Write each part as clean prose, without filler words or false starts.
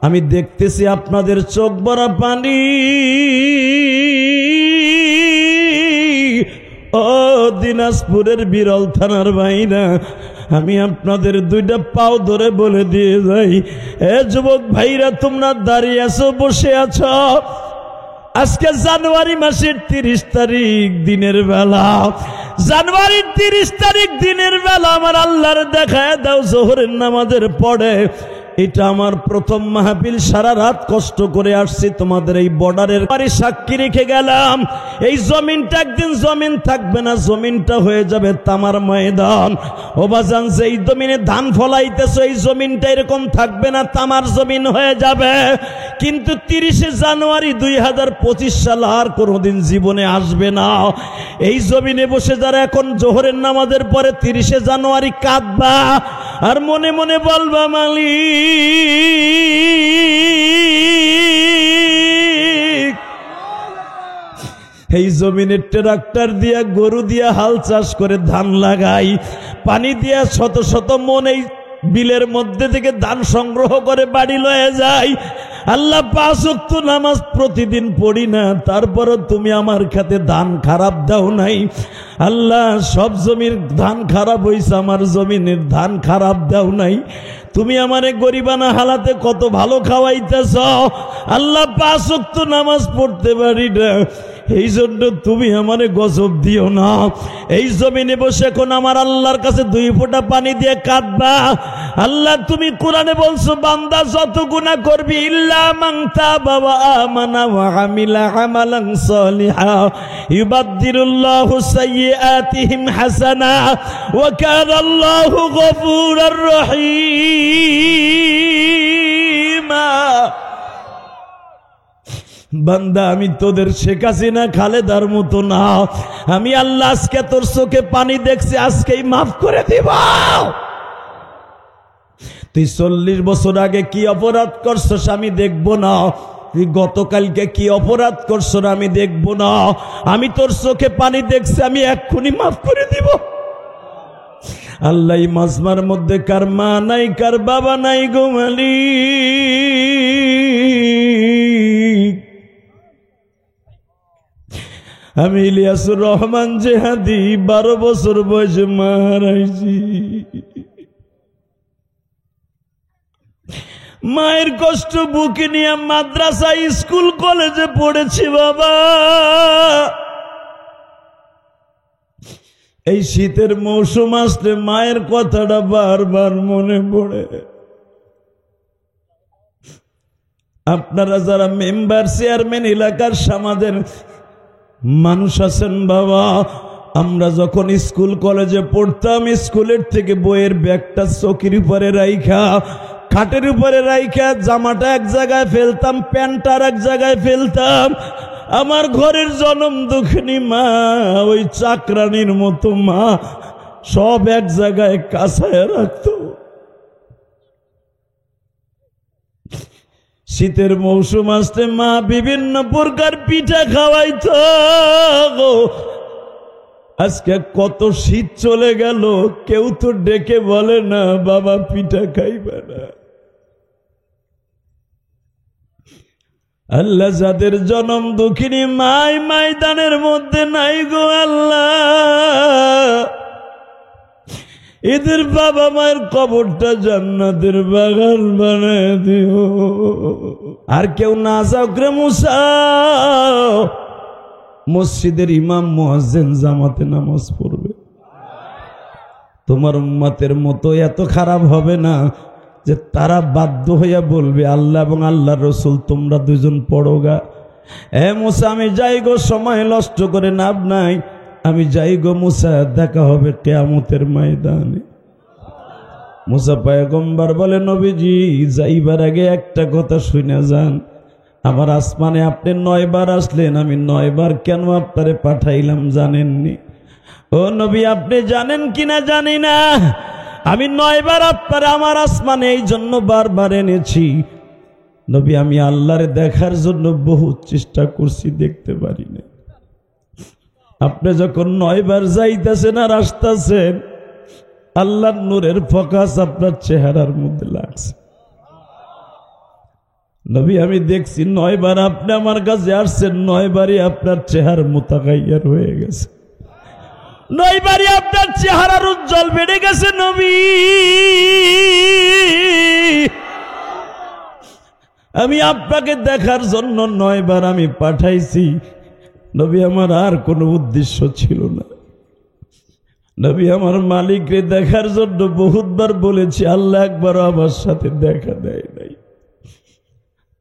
আমি দেখতেছি আপনাদের চোখ ভরা পানি। ও দিনাজপুরের বিরল থানার ভাইরা, আমি আপনাদের দুইটা পাও ধরে বলে দিয়ে যাই, এ যুবক ভাইরা, তোমরা দাঁড়িয়ে আছো, বসে আছো, আজকে জানুয়ারি মাসের 30 তারিখ দিনের বেলা, জানুয়ারির 30 তারিখ দিনের বেলা আমার আল্লাহর দেখায় দাও জোহরের নামাজের পরে। এটা আমার প্রথম মাহফিল, সারা রাত কষ্ট করে আসছি তোমাদের এই বর্ডারের বাড়ি সাক্ষী রেখে গেলাম। এই জমিনটা একদিন জমিন থাকবে না, জমিনটা হয়ে যাবে তামার ময়দান। ও বাজান, এই জমিনে ধান ফলাইতেছ, এই জমিনটা এরকম থাকবে না, তামার জমিন হয়ে যাবে। কিন্তু 30শে জানুয়ারি 2025 সাল আর কোনোদিন জীবনে আসবে না। এই জমিনে বসে যারা এখন জোহরের নামাজের পরে 30শে জানুয়ারি কাঁদবা আর মনে মনে বলবা, মালিক, এই জমিনে ট্রাক্টর দিয়া গরু দিয়া হাল চাষ করে ধান লাগাই, পানি দিয়া শত শত মন এই বিলের মধ্যে থেকে ধান সংগ্রহ করে বাড়ি লয়ে যায়। আল্লাহ 5 ওয়াক্ত নামাজ প্রতিদিন পড়ি না, তারপরও তুমি আমার খাতে ধান খারাপ দাও নাই। আল্লাহ, সব জমির ধান খারাপ হইছে, আমার জমিনের ধান খারাপ দাও নাই। তুমি আমারে গরিবানা হালাতে কত ভালো খাওয়াইতেছ। আল্লাহ, 5 ওয়াক্ত নামাজ পড়তে পারি না, এই জন্য তুমি আমারে গজব দিও না। এই জমিনে বসে এখন আমার আল্লাহর কাছে 2 ফোঁটা পানি দিয়ে কাঁদবা। আল্লাহ, তুমি কোরআনে বলছো, বান্দা যত গুনাহ করবি ইল্লা মান তাবা ওয়া আমানা ওয়া আমিলা আমালান সালিহা ইউবাদদিলুল্লাহু সাইয়্যাতিহিম হাসানা ওয়া কানা আল্লাহু গফুরার রহিমা। বান্দা, আমি তোদের শেখ হাসিনা খালেদার মতো না। আমি আল্লাহ আজকে তোর চোখে পানি দেখছি, আজকেই মাফ করে দিব। তুই 40 বছর আগে কি অপরাধ করছস আমি দেখব না, তুই গতকালকে কি অপরাধ করছস আমি দেখব না। আমি তোর চোখে পানি দেখছি, আমি এক্ষুনি মাফ করে দিব। আল্লাহ, মাজমার মধ্যে কার মা নাই, কার বাবা নাই গো মালিক। আমি ইলিয়াসুর রহমান জেহাদি 12 বছর বয়সে মারাইছি। মায়ের কষ্ট বুকে নিয়ে মাদ্রাসা, স্কুল, কলেজে পড়েছি বাবা। এই শীতের মৌসুম আসলে মায়ের কথাটা বারবার মনে পড়ে। আপনারা যারা মেম্বার, চেয়ারম্যান, এলাকার সমাজের মানুষ আছেন বাবা, আমরা যখন স্কুল কলেজে পড়তাম, স্কুলের থেকে বইয়ের ব্যাগটা চৌকির উপরে রাইখা, খাটের উপরে রাইখা, জামাটা এক জায়গায় ফেলতাম, প্যান্টটা আর এক জায়গায় ফেলতাম। আমার ঘরের জনম দুঃখিনী মা, ওই চাকরানির মতো মা, সব এক জায়গায় কাছায় রাখত। শীতের মৌসুম আসতে মা বিভিন্ন প্রকার পিঠা খাওয়াইত। আজকে কত শীত চলে গেল, কেউ তো ডেকে বলে না বাবা পিঠা খাইবে না। আল্লাহ, যাদের জনম দুঃখিনী মাই ময়দানের মধ্যে নাই গো আল্লাহ, এদের বাবা মায়ের কবরটা জান্নাতের বাগান বানায় দিও। আর কেউ না যাও রে মুসাও, মসজিদের ইমাম মুয়াজ্জিন জামাতে নামাজ পড়বে। তোমার উম্মতের মতো এত খারাপ হবে না যে তারা বাধ্য হইয়া বলবে আল্লাহ এবং আল্লাহর রসুল তোমরা দুজন পড়োগা। এ মুসা, আমি যাই গো, সময় নষ্ট করে লাভ নাই, আমি যাই গো মুসা, দেখা হবে কিয়ামতের ময়দানে। মুসা পয়গম্বর বলে, নবীজি যাইবার আগে একটা কথা শুনে যান, আমার আসমানে আপনি 9 বার আসলেন, আমি 9 বার কেন আপনারে পাঠাইলাম জানেননি? ও নবী, আপনি জানেন কিনা জানি না, আমি 9 বার আপনারে আমার আসমানে এই জন্য বারবার এনেছি। নবী, আমি আল্লাহরে দেখার জন্য বহু চেষ্টা করছি, দেখতে পারি না। আপনি যখন 9 বার যাইতেছেন আর আসতেছেন, আল্লাহর নূরের ফোকাস আপনার চেহারার মধ্যে লাগছে। নবী আমি দেখছি 9 বার আপনি আমার কাছে আসছেন, 9 বারই আপনার চেহারা মুতাগায়্যির হয়ে গেছে, 9 বারই আপনার চেহারার উজ্জ্বল বেড়ে গেছে নবী। আমি আপনাকে দেখার জন্য 9 বার আমি পাঠাইছি নবী, আমার আর কোনো উদ্দেশ্য ছিল না। নবী আমার মালিককে দেখার জন্য বহুতবার বলেছি, আল্লাহ একবারও আমার সাথে দেখা দেয় নাই।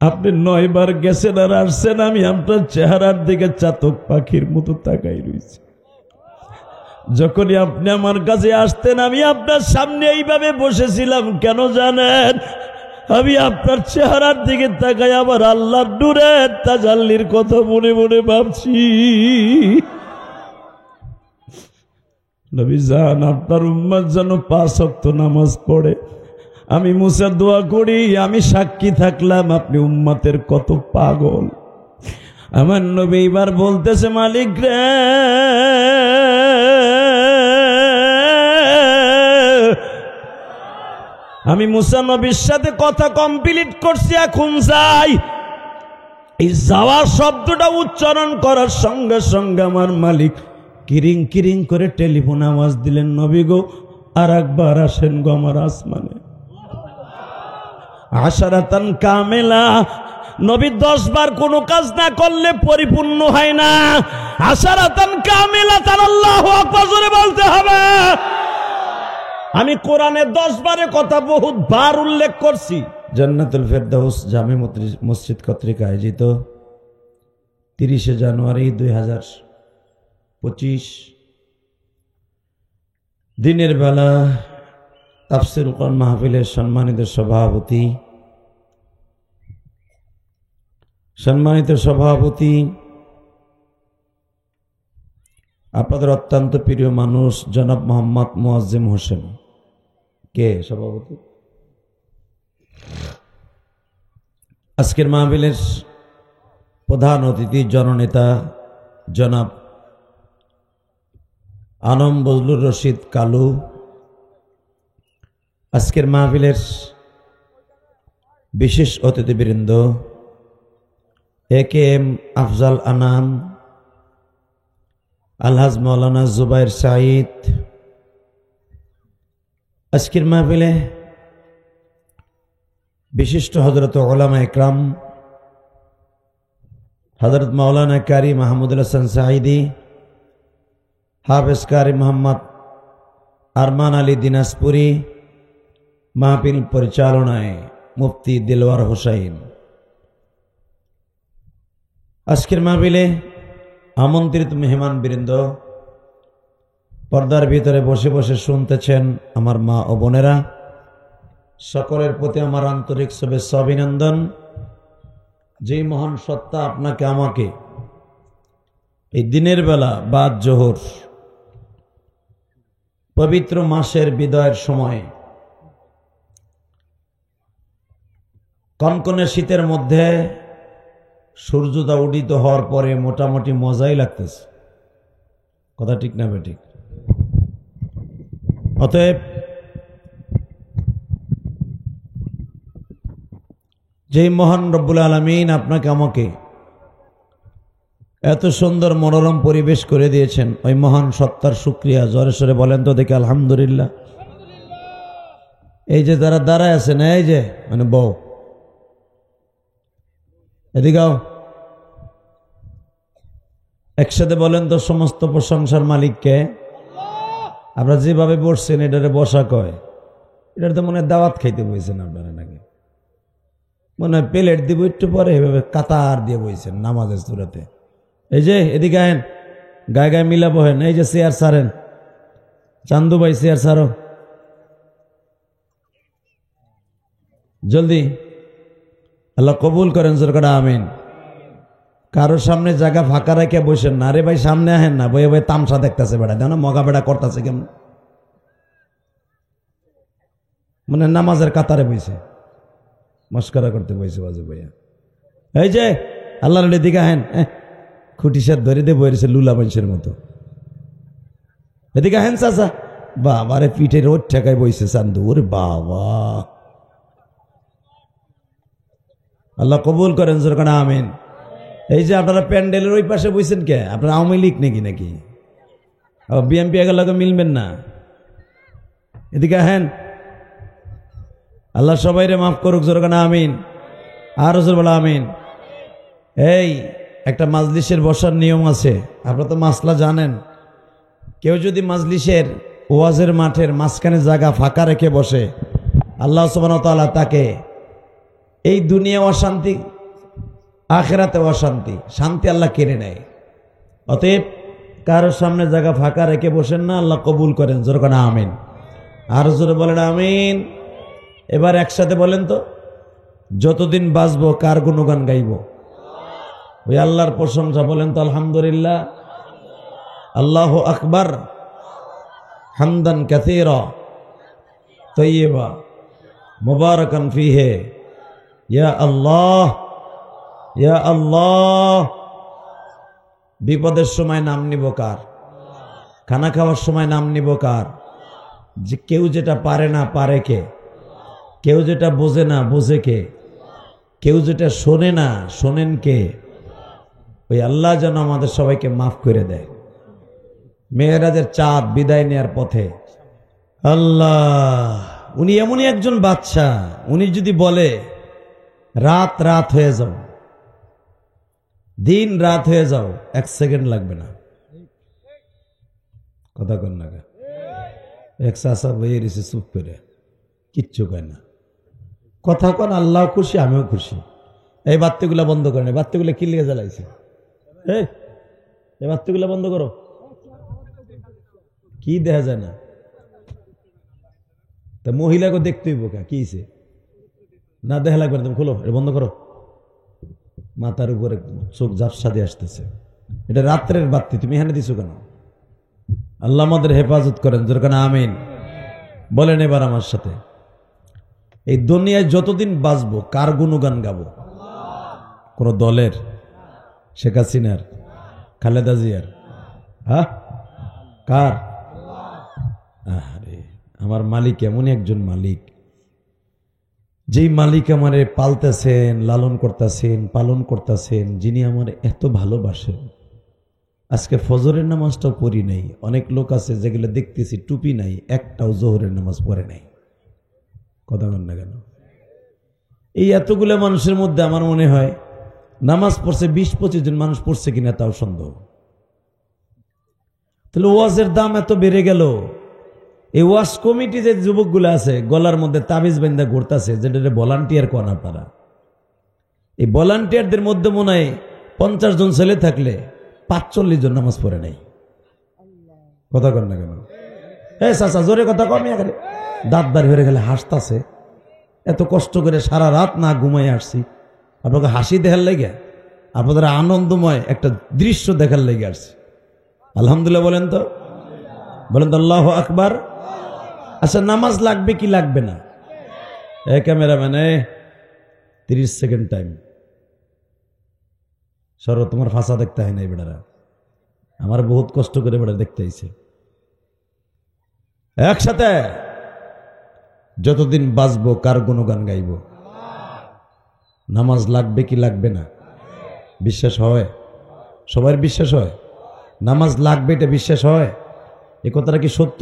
আপনি 9 বার গেছেন আর আসছেন, আমি আপনার চেহারার দিকে চাতক পাখির মতো তাকাই রয়েছি। যখনই আপনি আমার কাছে আসতেন আমি আপনার সামনে এইভাবে বসেছিলাম, কেন জানেন? আমি আপনার চেহারার দিকে তাকাই আবার আল্লাহর নূরের তাজাল্লির কথা মনে মনে ভাবছি। নবী জান, আপনার উম্মত যেন 5 ওয়াক্ত নামাজ পড়ে, আমি মুসা দোয়া করি, আমি সাক্ষী থাকলাম আপনি উম্মতের কত পাগল। আমার নবী এবার বলতেছে, মালিক রে, আমি মুসা নবীর সাথে কথা কমপ্লিট করছি, এখন যাই। এই যাওয়া শব্দটা উচ্চারণ করার সঙ্গে সঙ্গে আমার মালিক কিরিং কিরিং করে টেলিফোন আওয়াজ দিলেন, নবী গো আর একবার আসেন গো আমার আসমানে। আশারাতান কামেলা, নবী 10 বার কোনো কাজ না করলে পরিপূর্ণ হয় না। আশারাতান কামেলা, তার আল্লাহু আকবার জোরে বলতে হবে। আমি কোরআনে 10 বারে কথা বহুত বার উল্লেখ করছি। জান্নাতুল ফেরদাউস জামে মসজিদ কর্তৃক আয়োজিত 30 জানুয়ারি 2025 দিনের বেলা তাফসীর কোরআন মাহফিলের সম্মানিত সভাপতি আপনাদের অত্যন্ত প্রিয় মানুষ জনাব মোহাম্মদ মুয়াজ্জিম হোসেন। কে সভাপতি? আজকের মাহফিলের প্রধান অতিথি জননেতা জনাব আনম বজলুর রশিদ কালু। আজকের মাহফিলের বিশেষ অতিথিবৃন্দ AKM আফজাল আনাম, আলহাজ মাওলানা জুবাইর সাঈদ। আজকের মাহফিলে বিশিষ্ট হযরত উলামা ইকরাম হযরত মাওলানা কারি মাহমুদুল হাসান সাঈদী, হাফেজ কারি মোহাম্মদ আরমান আলী দিনাজপুরি, মাহফিল পরিচালনায় মুফতি দিলওয়ার হোসাইন। আজকের মাহফিলে আমন্ত্রিত মেহমান বৃন্দ, পর্দার ভিতরে বসে বসে শুনতেছেন আমার মা ও বোনেরা, সকলের প্রতি আমার আন্তরিক শুভেচ্ছা অভিনন্দন। যেই মহান সত্তা আপনাকে আমাকে এই দিনের বেলা বাদ জোহর পবিত্র মাসের বিদায়ের সময় কনকনে শীতের মধ্যে সূর্যোদয় উদিত হওয়ার পরে মোটামুটি মজাই লাগতেছে, কথা ঠিক না বেঠিক? অতএব যেই মহান রব্বুল আলামিন আপনাকে আমাকে এত সুন্দর মনোরম পরিবেশ করে দিয়েছেন, ওই মহান সত্তার শুকরিয়া জোরে সোরে বলেন তো দেখে আলহামদুলিল্লাহ। এই যে যারা দাঁড়ায় আছেন, এই যে মানে বউ, এদিকেও একসাথে বলেন তো সমস্ত প্রশংসার মালিককে। আপনারা যেভাবে বসছেন এটারে বসা কয়, এটার তো মনে হয় দাওয়াত খাইতে বইছেন আপনারা নাকি, মনে হয় প্লেট দিব একটু পরে, এভাবে কাতার দিয়ে বইছেন নামাজের সুরাতে। এই যে এদিকে আহেন, গায়ে গায়ে মিলা বহেন। এই যে চেয়ার ছাড়েন, চান্দু ভাই চেয়ার ছাড়ো জলদি, আল্লাহ কবুল করেন সরকার আমিন। কারোর সামনে জায়গা ফাঁকা রেখে বসেন না, আরে ভাই সামনে আহেন না, বইয়ে বই তামসা দেখতেছে বেড়া, দেখো না মগা বেড়া করতেছে কেমন, মানে নামাজের কাতারে বইছে, মস্করা করতে বইছে বাজে ভাইয়া। এই যে আল্লাহর দিকে আহেন, খুঁটি সার ধরে দিয়ে বইছে লুলা মানুষের মতো, এদিকে আহেন চাচা। বাবারে পিঠে রোদ ঠেকায় বইছে চান্দু, ওরে বাবা। আল্লাহ কবুল করেন, যেরকম আমিন। এই যে আপনারা প্যান্ডেলের ওই পাশে বইছেন কে? আপনারা আওয়ামী লীগ নাকি বিএনপি এগুলোকে মিলবেন না? এদিকে হ্যান। আল্লাহ সবাইরে মাফ করুক, যেরকম আমিন। আর জোর বলা আমিন। এই একটা মাজলিসের বসার নিয়ম আছে, আপনারা তো মাসলা জানেন। কেউ যদি মাজলিসের ওয়াজের মাঠের মাঝখানে জায়গা ফাঁকা রেখে বসে, আল্লাহ সুবহানাহু ওয়া তাআলা তাকে এই দুনিয়া অশান্তি, আখিরাতে অশান্তি, শান্তি আল্লাহ কেড়ে নেয়। অতএব কারোর সামনে জায়গা ফাঁকা রেখে বসেন না, আল্লাহ কবুল করেন, যেরকম আমিন। আর জোরে বলেন আমিন। এবার একসাথে বলেন তো, যতদিন বাঁচবো কার গুণগান গাইব? ওই আল্লাহর প্রশংসা। বলেন তো আলহামদুলিল্লাহ, আল্লাহু আকবার, হামদান কাসীরা তাইয়্যিবা মুবারাকান ফীহি, ইয়া আল্লাহ ইয়া আল্লাহ। বিপদের সময় নাম নিব কার? খানা খাওয়ার সময় নাম নিব কার? যে কেউ যেটা পারে না পারে কে? কেউ যেটা বোঝে না বোঝে কে? কেউ যেটা শোনে না শোনেন কে? ওই আল্লাহ যেন আমাদের সবাইকে মাফ করে দেয়। মেয়েরাজের চাঁদ বিদায় নেয়ার পথে আল্লাহ, উনি এমনই একজন বাদশা, উনি যদি বলে রাত রাত হয়ে যাও, দিন রাত হয়ে যাও, 1 সেকেন্ড লাগবে না। কথা কন না, এক চাষা বইয়ে রয়েছে চুপ করে, কিচ্ছু কয় না। কথা কন, আল্লাহ খুশি, আমিও খুশি। এই বাত্তিগুলা বন্ধ করেন। এই বাত্তিগুলা কি লিগে জ্বালাইছে? এই বাত্তিগুলা বন্ধ করো। কি দেখা যায় না? তা মহিলাকে দেখতেই বোকা কি না দেখা লাগবে না। তুমি খোলো, এটা বন্ধ করো। মাথার উপরে চোখ ঝাপসা দিয়ে আসতেছে। এটা রাত্রের বাতি, তুমি এখানে দিছো কেন? আল্লাহ আমাদের হেফাজত করেন, যেরকম আমিন। বলেন এবার আমার সাথে, এই দুনিয়ায় যতদিন বাঁচবো কার গুণগান গাবো? কোন দলের? শেখ হাসিনার? খালেদা জিয়ার? হ্যাঁ, কার? আরে আমার মালিক এমন একজন মালিক, যেই মালিক আমারে পালতেছেন, লালন করতেছেন, পালন করতেছেন, যিনি আমার এত ভালোবাসেন। আজকে ফজরের নামাজটাও পড়ি নাই। অনেক লোক আছে যেগুলো দেখতেছি টুপি নাই, একটাও জোহরের নামাজ পড়ে নাই। কথা বল না কেন? এই এতগুলো মানুষের মধ্যে আমার মনে হয় নামাজ পড়ছে 20-25 জন মানুষ পড়ছে কিনা তাও সন্দেহ। তাহলে ওয়াজের দাম এত বেড়ে গেল। এই ওয়াজ কমিটি যে যুবকগুলো আছে গলার মধ্যে তাবিজ বান্ধা ঘুরতেছে, যেটা ভলান্টিয়ার কোন আপনারা, এই ভলান্টিয়ারদের মধ্যে মনে হয় 50 জন ছেলে থাকলে 45 জন নামাজ পড়ে নাই। কথা কর না কেন? চাচা জোরে কথা কমে গেলে দাঁত দাঁড় হয়ে গেলে হাসতাছে। এত কষ্ট করে সারা রাত না ঘুমাই আসছি, আপনাকে হাসি দেখার লেগে, আপনাদের আনন্দময় একটা দৃশ্য দেখার লেগে আসছি। আলহামদুলিল্লাহ বলেন তো, বলেন তো আল্লাহু আকবার। আচ্ছা, নামাজ লাগবে কি লাগবে না? ক্যামেরাম্যান 30 সেকেন্ড টাইম সর। তোমার ফাঁসা দেখতে হয় নাই বেড়ারা, আমার বহুত কষ্ট করে বেড়া দেখতে আইছে। একসাথে যতদিন বাঁচবো কার গুণগান গাইব? নামাজ লাগবে কি লাগবে না? বিশ্বাস হয়? সবার বিশ্বাস হয় নামাজ লাগবে, এটা বিশ্বাস হয়? এ কথাটা কি সত্য?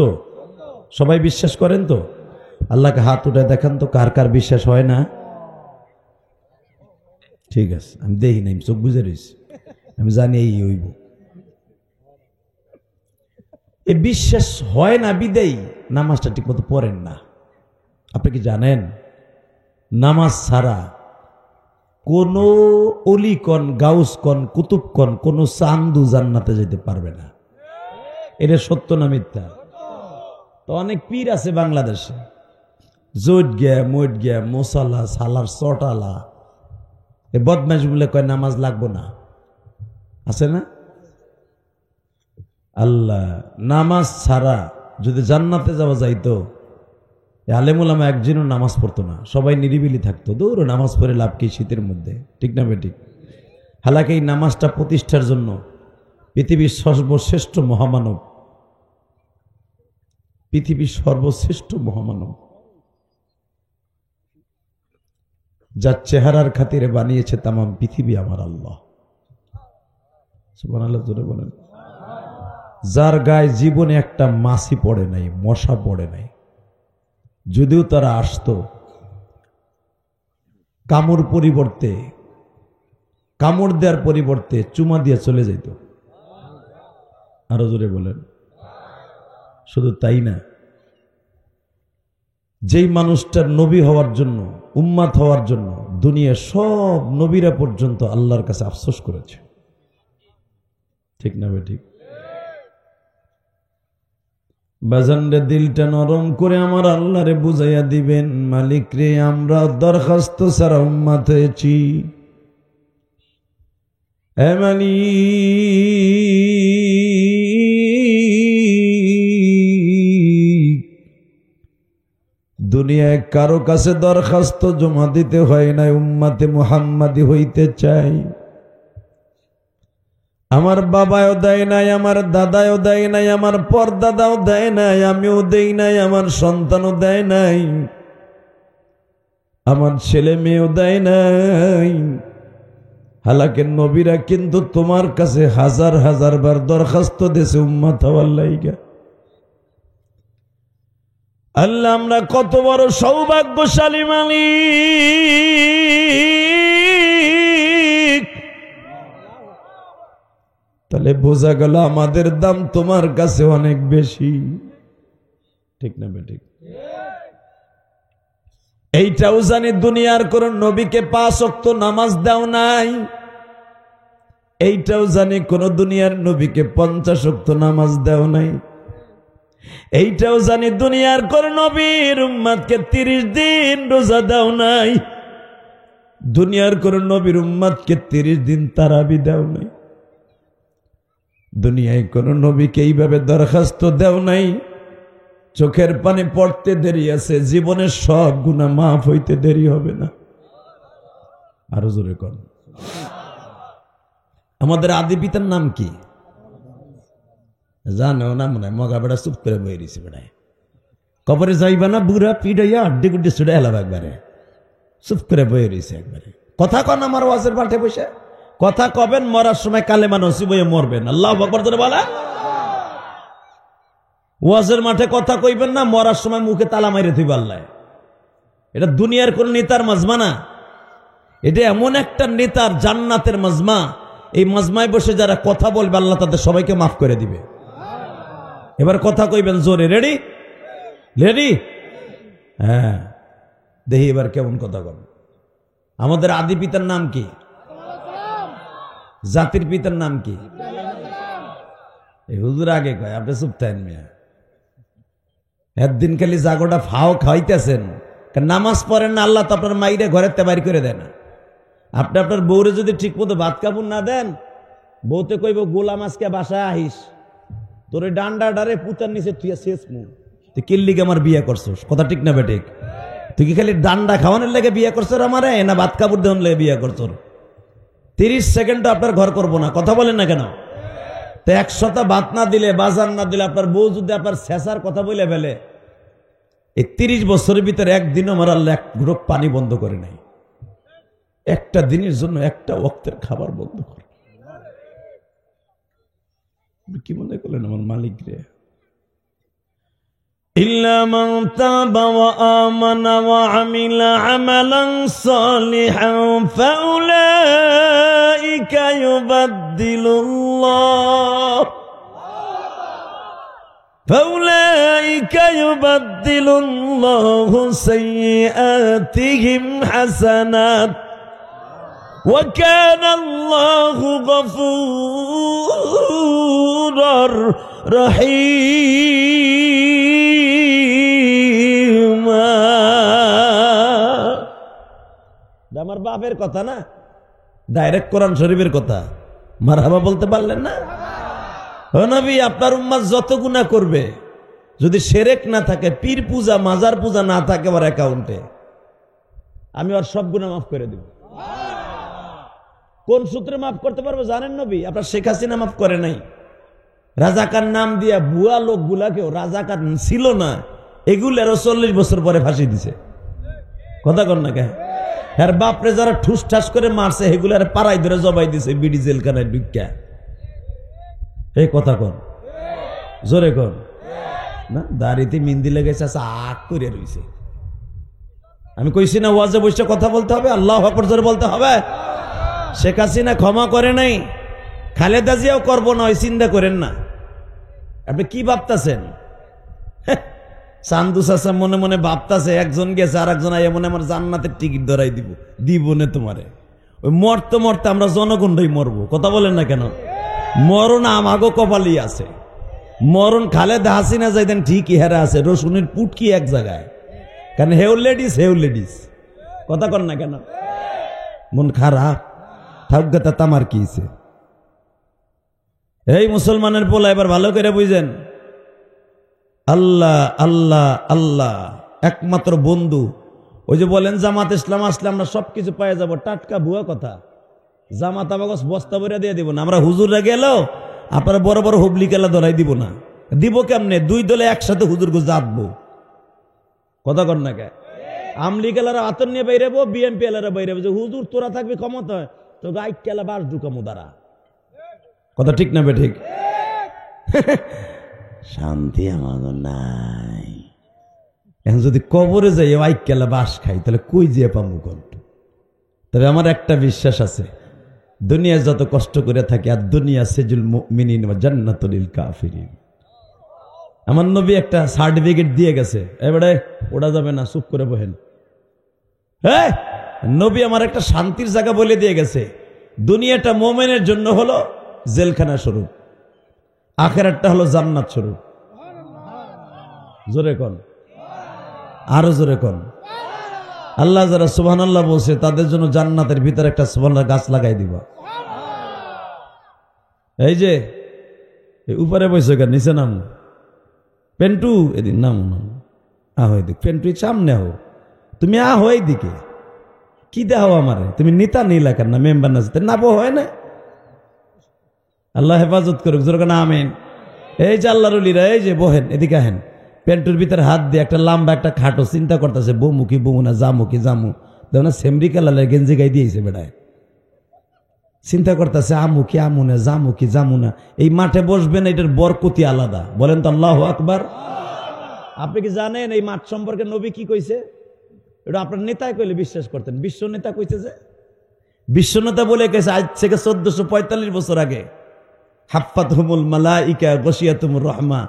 সবাই বিশ্বাস করেন তো? আল্লাহকে হাত উঠে দেখান তো কার কার বিশ্বাস হয় না। ঠিক আছে, আমি দেখি না, আমি চোখ বুঝে রয়েছি, আমি জানি এই হইব। এ বিশ্বাস হয় না বিদেই নামাজটা ঠিক মতো পড়েন না। আপনি কি জানেন নামাজ ছাড়া কোন অলি কন, গাউস কন, কুতুব কন, কোন চান্দু জান্নাতে যেতে পারবে না? এটা সত্য না মিথ্যা? তো অনেক পীর আছে বাংলাদেশে, জোট গিয়া মোট গিয়া মোসালা সালার চটালা, এ বদমাশ বলে কয় নামাজ লাগবো না, আছে না? আল্লাহ, নামাজ ছাড়া যদি জান্নাতে যাওয়া যাইতো, আলেমুলামা একজনও নামাজ পড়তো না, সবাই নিরিবিলি থাকতো। দৌড়ো নামাজ পড়ে লাভ কি শীতের মধ্যে? ঠিক না বেঠিক? হালাকি এই নামাজটা প্রতিষ্ঠার জন্য পৃথিবীর সর্বশ্রেষ্ঠ মহামানব, পৃথিবীর সর্বশ্রেষ্ঠ মহামানব যার চেহারার খাতিরে বানিয়েছে তামাম পৃথিবী আমার আল্লাহ। সুবহানাল্লাহ জোরে বলেন। যার গায়ে জীবনে একটা মাছি পড়ে নাই, মশা পড়ে নাই, যদিও তারা আসতো কামড় পরিবর্তে, কামড় দেওয়ার পরিবর্তে চুমা দিয়ে চলে যেত। আরো জোরে বলেন। শুধু তাই না, যেই মানুষটার নবী হওয়ার জন্য, উম্মাত হওয়ার জন্য দুনিয়া সব নবীরা পর্যন্ত আল্লাহর কাছে আফসোস করেছে। ঠিক না ভাই? ঠিক। বাজানরে দিলটা নরম করে আমার আল্লাহরে বুঝাইয়া দিবেন, মালিক রে আমরা দরখাস্ত ছাড়া উম্মাত হয়েছি। হে মালিক, দুনিয়ায় কারো কাছে দরখাস্ত জমা দিতে হয় না, উম্মাতে মুহাম্মাদি হইতে চাই। আমার বাবাও দেয় নাই, আমার দাদাও দেয় নাই, আমার পরদাদাও দেয় নাই, আমিও দেই নাই, আমার সন্তানও দেয় নাই, আমার ছেলে মেয়েও দেয় নাই। হালাকে নবীরা কিন্তু তোমার কাছে হাজার হাজার বার দরখাস্ত দিয়েছে উম্মত হওয়ার লাইগা। আল্লাহ, আমরা কত বড় সৌভাগ্যশালী মালিক। তাহলে বোঝা গেল আমাদের দাম তোমার কাছে অনেক বেশি। ঠিক না বেঠিক? এইটাও জানি দুনিয়ার কোন নবীকে 5 ওয়াক্ত নামাজ দাও নাই। এইটাও জানি কোন দুনিয়ার নবীকে 50 ওয়াক্ত নামাজ দাও নাই। এইটাও জানি দুনিয়ার কোন নবীর উম্মতকে 30 দিন রোজা দাও নাই। দুনিয়ার কোন নবীর উম্মতকে 30 দিন তারাবি দাও নাই। দুনিয়ায় কোন নবীকে এইভাবে দরখাস্ত দেও নাই, চোখের পানি পড়তে দেরি আছে, জীবনের সব গুনাহ মাফ হইতে দেরি হবে না। আরো জোরে কর। আমাদের আদি পিতার নাম কি জানো না? মনে হয় মগা বেড়া চুপ করে বয়ে দিছে। বেড়ায় কবরে যাইবা না, বুড়া পিড়াইয়া আড্ডি গুড্ডি ছুটে এলাম একবারে, চুপ করে বয়ে রয়েছে একবারে। কথা কন আমার ওয়াজের মাঠে বসে, কথা কবেন মরার সময় কালেমা নসিব হয়ে মরবেন। আল্লাহু আকবার জোরে বলেন। ওয়াজের মাঠে কথা কইবেন না, মরার সময় মুখে তালা মাইরে থইবা আল্লাহ। এটা দুনিয়ার কোন নেতার মাজমা না, এটা এমন একটা নেতার জান্নাতের মাজমা। এই মাজমায় বসে যারা কথা বলবে আল্লাহ তাদের সবাইকে মাফ করে দিবে। এবার কথা কইবেন জোরে। রেডি? রেডি? হ্যাঁ, দেখি এবার কেমন কথা কন। আমাদের আদি পিতার নাম কি? জাতির পিতার নাম কি? এই হুজুর আগে কয়, আপনি চুপ থাকেন মিয়া। একদিন খালি জাগোটা ফাও খাইতেছেন, নামাজ পড়েন না, আল্লাহ তো আপনার মাইরে ঘরের তে বাইর করে দেয় না। আপনি আপনার বউরে যদি ঠিক মতো ভাত কাপড় না দেন, বউতে কইব গোলাম আজকে বাসায় আহিস, তোর ওই ডান্ডা ডারে পুতার নিচে তুই শেষ মু, তুই কিল্লিকে আমার বিয়ে করছোস। কথা ঠিক না বেঠিক? তুই কি খালি ডান্ডা খাওয়ানোর লেগে বিয়ে করছো আমারে, না ভাত কাপড় দেওয়ার লেগে বিয়ে করছো? 30 সেকেন্ড আপনার ঘর করবো না। কথা বলেন না কেন? তো 100টা ভাত না দিলে, বাজার না দিলে, আপনার বউ যদি আপনার শেষার কথা বলে ফেলে, এই 30 বছরের ভিতরে একদিনও আমার আল্লাহ এক ঘুরক পানি বন্ধ করে নাই। একটা দিনের জন্য একটা ওয়াক্তের খাবার বন্ধ করে। কি মনে করলেন আমার মালিক রে? ইল্লা মান তাবা ওয়া আমানা ওয়া আমিলা আমালান সালিহান ফাউলাইকা ইউবাদদিলুল্লাহু সাইয়্যাতিহিম হাসানাত ওয়া কানা আল্লাহু গফুরার রহিম। আমার বাপের কথা না, ডাইরেক্ট কোরআন শরীফের কথা। মারহাবা বলতে পারলেন না? ও নবী, আপনার উম্মাত যত গুনাহ করবে, যদি শিরক না থাকে, পীর পূজা, মাজার পূজা না থাকে আমার অ্যাকাউন্টে, আমি আর সব গুনাহ মাফ করে দেব। কোন সূত্রে মাফ করতে পারবো জানেন নবী? আপনার শেখ হাসিনা মাফ করে নাই। রাজাকার নাম দিয়া ভুয়া লোকগুলাকেও রাজাকার ছিল না, এগুলো 40 বছর পরে ফাঁসি দিছে। কথা কর না কে? আর বাপরে যারা ঠুস ঠাস করে মারছে সেগুলার পাড়াই ধরে জবাই দিছে বিডি জেলখানায় ঢুকিয়া। এই কথা কন, জোরে কন না। দাড়িতে মিন্দি লেগেছে, আগ করে রয়েছে। আমি কইছি না ওয়াজে বসে কথা বলতে হবে, আল্লাহু আকবার জোরে বলতে হবে। শেখ হাসিনা ক্ষমা করে নাই, খালেদা জিয়াও করবো না, ওই চিন্তা করেন না। আপনি কি ভাবতেছেন? চান্দু চাচা মনে মনে ভাবতাছে একজন গেছে আর একজন আইয়া মনে আমার জান্নাতের টিকিট ধরাই দিব না তোমারে। ওই মরতে মরতে আমরা জনগণরাই মরবো। কথা বলেন না কেন? মরণ আমাগো কপালই আছে। মরণ খালেদা হাসিনা যাইতেন ঠিকই হেরা আছে, রসুনের পুটকি এক জায়গায়। কারণ হেউ লেডিস কথা কর না কেন? মন খারাপ ঠাকুর তামার কিছে। এই মুসলমানের পোলা এবার ভালো করে বুঝেন, আল্লাহ আল্লাহ আল্লাহ একমাত্র বন্ধু। ওই যে বলেন জামাত ইসলাম আসলে আমরা সবকিছু পাই যাব, টাটকা ভুয়া কথা। জামাত আমাকে বস্তা ভরে দিয়ে দিব না। আমরা হুজুররা গেল আপনারা বড় বড় হুবলি কেলা ধরাই দিব না। দিব কেমনে? দুই দলে একসাথে হুজুরকে জাতবো। কথা কর না কে? আমলি কেলারা আতর নিয়ে বাইরেবো, বিএনপি এলারা বাইরেবো যে হুজুর তোরা থাকবি ক্ষমতায়, তো গাইক কেলা বাস ঢুকামো দ্বারা। কথা ঠিক না বে ঠিক? শান্তি আমাদের নাই। এখন যদি কবরে যাই আইকেলা বাস খাই তাহলে কই যেয়ে পামু কণ্ঠ? তবে আমার একটা বিশ্বাস আছে, দুনিয়ায় যত কষ্ট করে থাকি আর দুনিয়া সেজুল মুমিনিন ওয়া জান্নাতুল লিল কাফিরিন। আমার নবী একটা সার্টিফিকেট দিয়ে গেছে, এবারে ওটা যাবে না, চুপ করে বহেন। হ্যাঁ, নবী আমার একটা শান্তির জায়গা বলে দিয়ে গেছে। দুনিয়াটা মুমিনের জন্য হলো জেলখানা স্বরূপ, আখিরাতটা হলো জান্নাত স্বরূপ। জোরে কোন, আরো জোরে কোন। আল্লাহ যারা সুবহানাল্লাহ বলছে তাদের জন্য জান্নাতের ভিতরে একটা সুবহানাল্লাহ গাছ লাগাই দিবা। এই যে উপরে বসে কেন, নিচে নাম পেন্টু, এদিন নাম আহ এদিক পেন্টু সামনে হো, তুমি আহ এইদিকে কি দেহ আমারে, তুমি নেতা নিলা কেন না মেম্বার না নাবো হয় না। আল্লাহ হেফাজত করুক, জোর না আমিন। এই যে আল্লাহর ওলিরা, এই যে বহেন, এদিকে আহেন। প্যান্টুর ভিতরে হাত দিয়ে একটা লম্বা একটা খাটো চিন্তা করতেছে, বমু কি বমু না, জামু কি জামু। দেখো না সেমরিকা লালের গেঞ্জি গাই দিয়েছে বেড়ায়, চিন্তা করতেছে আমু কি আমু না, জামু কি জামু না। এই মাঠে বসবেন, এটার বরকতি আলাদা। বলেন তো আল্লাহু আকবার। আপনি কি জানেন এই মাঠ সম্পর্কে নবী কি কইছে? এটা আপনার নেতায় কইলে বিশ্বাস করতেন। বিশ্ব নেতা কইছে যে, বিশ্ব নেতা বলে গেছে আজ থেকে 1445 বছর আগে, হাফাতহুমুল মালাইকা গশিয়াতুমুর রহমা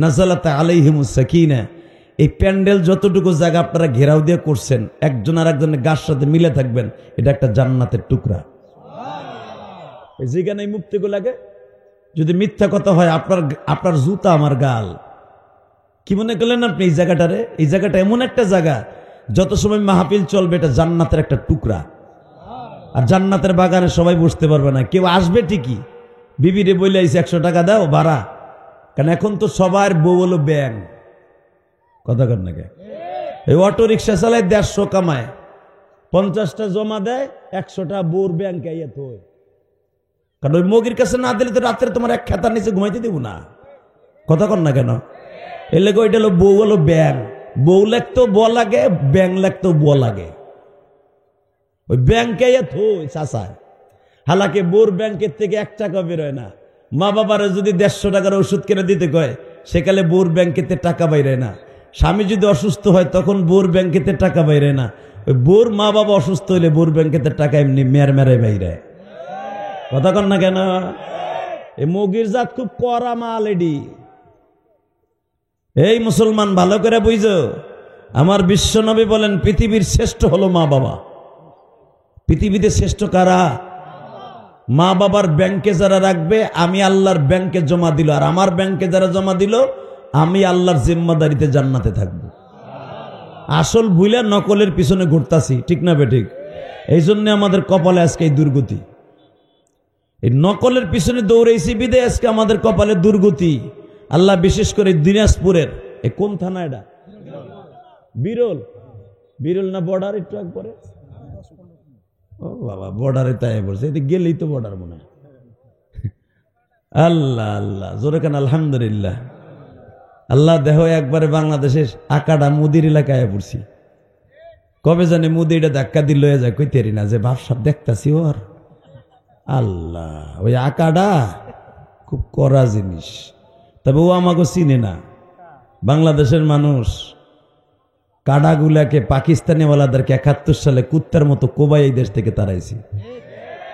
নাযালাত আলাইহিমুস সাকিনা। এই প্যান্ডেল যতটুকু জায়গা আপনারা ঘেরাও দিয়ে করছেন, একজন আর একজনের গার সাথে মিলে থাকবেন, এটা একটা জান্নাতের টুকরা। এই যেখানে এই মুক্তিগুলাকে যদি মিথ্যা কথা হয়, আপনার জুতা আমার গাল। কি মনে করলেন আপনি এই জায়গাটারে? এই জায়গাটা এমন একটা জায়গা, যত সময় মাহফিল চলবে এটা জান্নাতের একটা টুকরা। আর জান্নাতের বাগানে সবাই বসতে পারবে না, কেউ আসবে ঠিকই, বিবিরে বলে আইছে 100 টাকা দাও ভাড়া। কারণ এখন তো সবার বউ হলো ব্যাং। কথা কর না কে? এই অটো রিক্সা চালায় 150 কামায়, 50টা জমা দেয়, 100টা বউর ব্যাংকে আইয়া তো। কারণ ওই মগির কাছে না দিলে তো রাত্রে তোমার এক খেতার নিচে ঘুমাইতে দিব না। কথা কর না কেন? এর লেগে ওইটা হলো বউ হলো ব্যাং। বউ লাগতেও ব লাগে, ব্যাং লাগতেও ব লাগে। ওই ব্যাংকে আইয়া থই চাচায়। হালাকে বোর ব্যাংকের থেকে 1 টাকা বেরোয় না। মা বাবারা যদি 150 টাকার ওষুধ কিনে দিতে কয়, সেকালে বোর ব্যাংকেতে টাকা বাইরে না। স্বামী যদি অসুস্থ হয় তখন বোর ব্যাংকেতে টাকা বাইরে না। ওই বোর মা বাবা অসুস্থ হইলে বোর ব্যাংকেতে টাকা এমনি মেরাই বাইরে। কথা কন না কেন? এই মগির জাত খুব কড়া মাল এডি। এই মুসলমান ভালো করে বুঝো, আমার বিশ্ব নবী বলেন পৃথিবীর শ্রেষ্ঠ হলো মা বাবা। পৃথিবীতে শ্রেষ্ঠ কারা? মা বাবার ব্যাংকে যারা রাখবে, আমি আল্লাহর ব্যাংকে জমা দিল, আর আমার ব্যাংকে যারা জমা দিল, আমি আল্লাহর জিম্মাদারিতে জান্নাতে থাকবো। আসল ভুলে নকলের পিছনে ঘুরতাছি, ঠিক না বেঠিক? এই জন্য আমাদের কপালে আজকে এই দুর্গতি। এই নকলের পিছনে দৌড়েছি বিদে আজকে আমাদের কপালে দুর্গতি। আল্লাহ বিশেষ করে দিনাজপুরের এই কোন থানা এটা? বিরল না বর্ডার? একটু আগ পরে ও বাবা, বর্ডারে তাই বলছে, এতে গেলেই তো বর্ডার মনে হয়। আল্লাহ আল্লাহ, জোরে কেন আলহামদুলিল্লাহ। আল্লাহ দেহ একবারে বাংলাদেশের আকাডা মুদির এলাকায় পড়ছি। কবে জানে মুদি এটা ধাক্কা দিল হয়ে যায় কইতেরি না যে বাপ সব দেখতাছি ওর আল্লাহ ওই আকাটা খুব কড়া জিনিস। তবে ও আমাকে চিনে না। বাংলাদেশের মানুষ কাডাগুলাকে পাকিস্তানিওয়ালাদেরকে 71 সালে কুত্তার মতো কোবাই এই দেশ থেকে তাড়াইছি।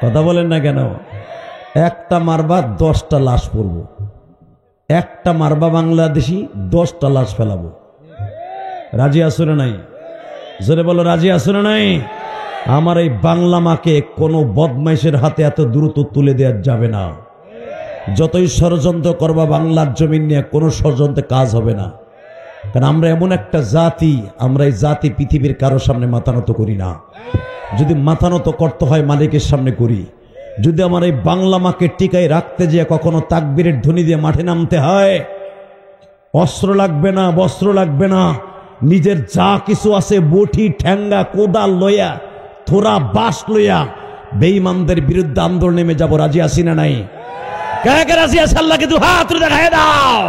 কথা বলেন না কেন? একটা মারবা 10টা লাশ পড়বো, একটা মারবা বাংলাদেশি 10টা লাশ ফেলাবো। রাজি আছো না নাই? জোরে বলো রাজি আছো না নাই? আমার এই বাংলা মাকে কোনো বদমাইশের হাতে এত দ্রুত তুলে দেওয়া যাবে না। যতই ষড়যন্ত্র করবা বাংলার জমিন নিয়ে কোনো ষড়যন্ত্রে কাজ হবে না। কারণ আমরা এমন একটা জাতি, আমরা এই জাতি পৃথিবীর কারোর সামনে মাথা নত করি না। যদি মাথা নত করতে হয় মালিকের সামনে করি। যদি আমার এই বাংলা মাকে টিকায় রাখতে যেয়ে কখনো তাকবীরের ধ্বনি দিয়ে মাঠে নামতে হয়, অস্ত্র লাগবে না, বস্ত্র লাগবে না, নিজের যা কিছু আছে বটি ঠ্যাঙ্গা কোদাল লইয়া থোড়া বাঁশ লইয়া বেঈমানদের বিরুদ্ধে আন্দোলন নেমে যাব। রাজি আছি না নাই? কে কে রাজি আছে? আল্লাহকে দু হাত তুলে দেখায় দাও।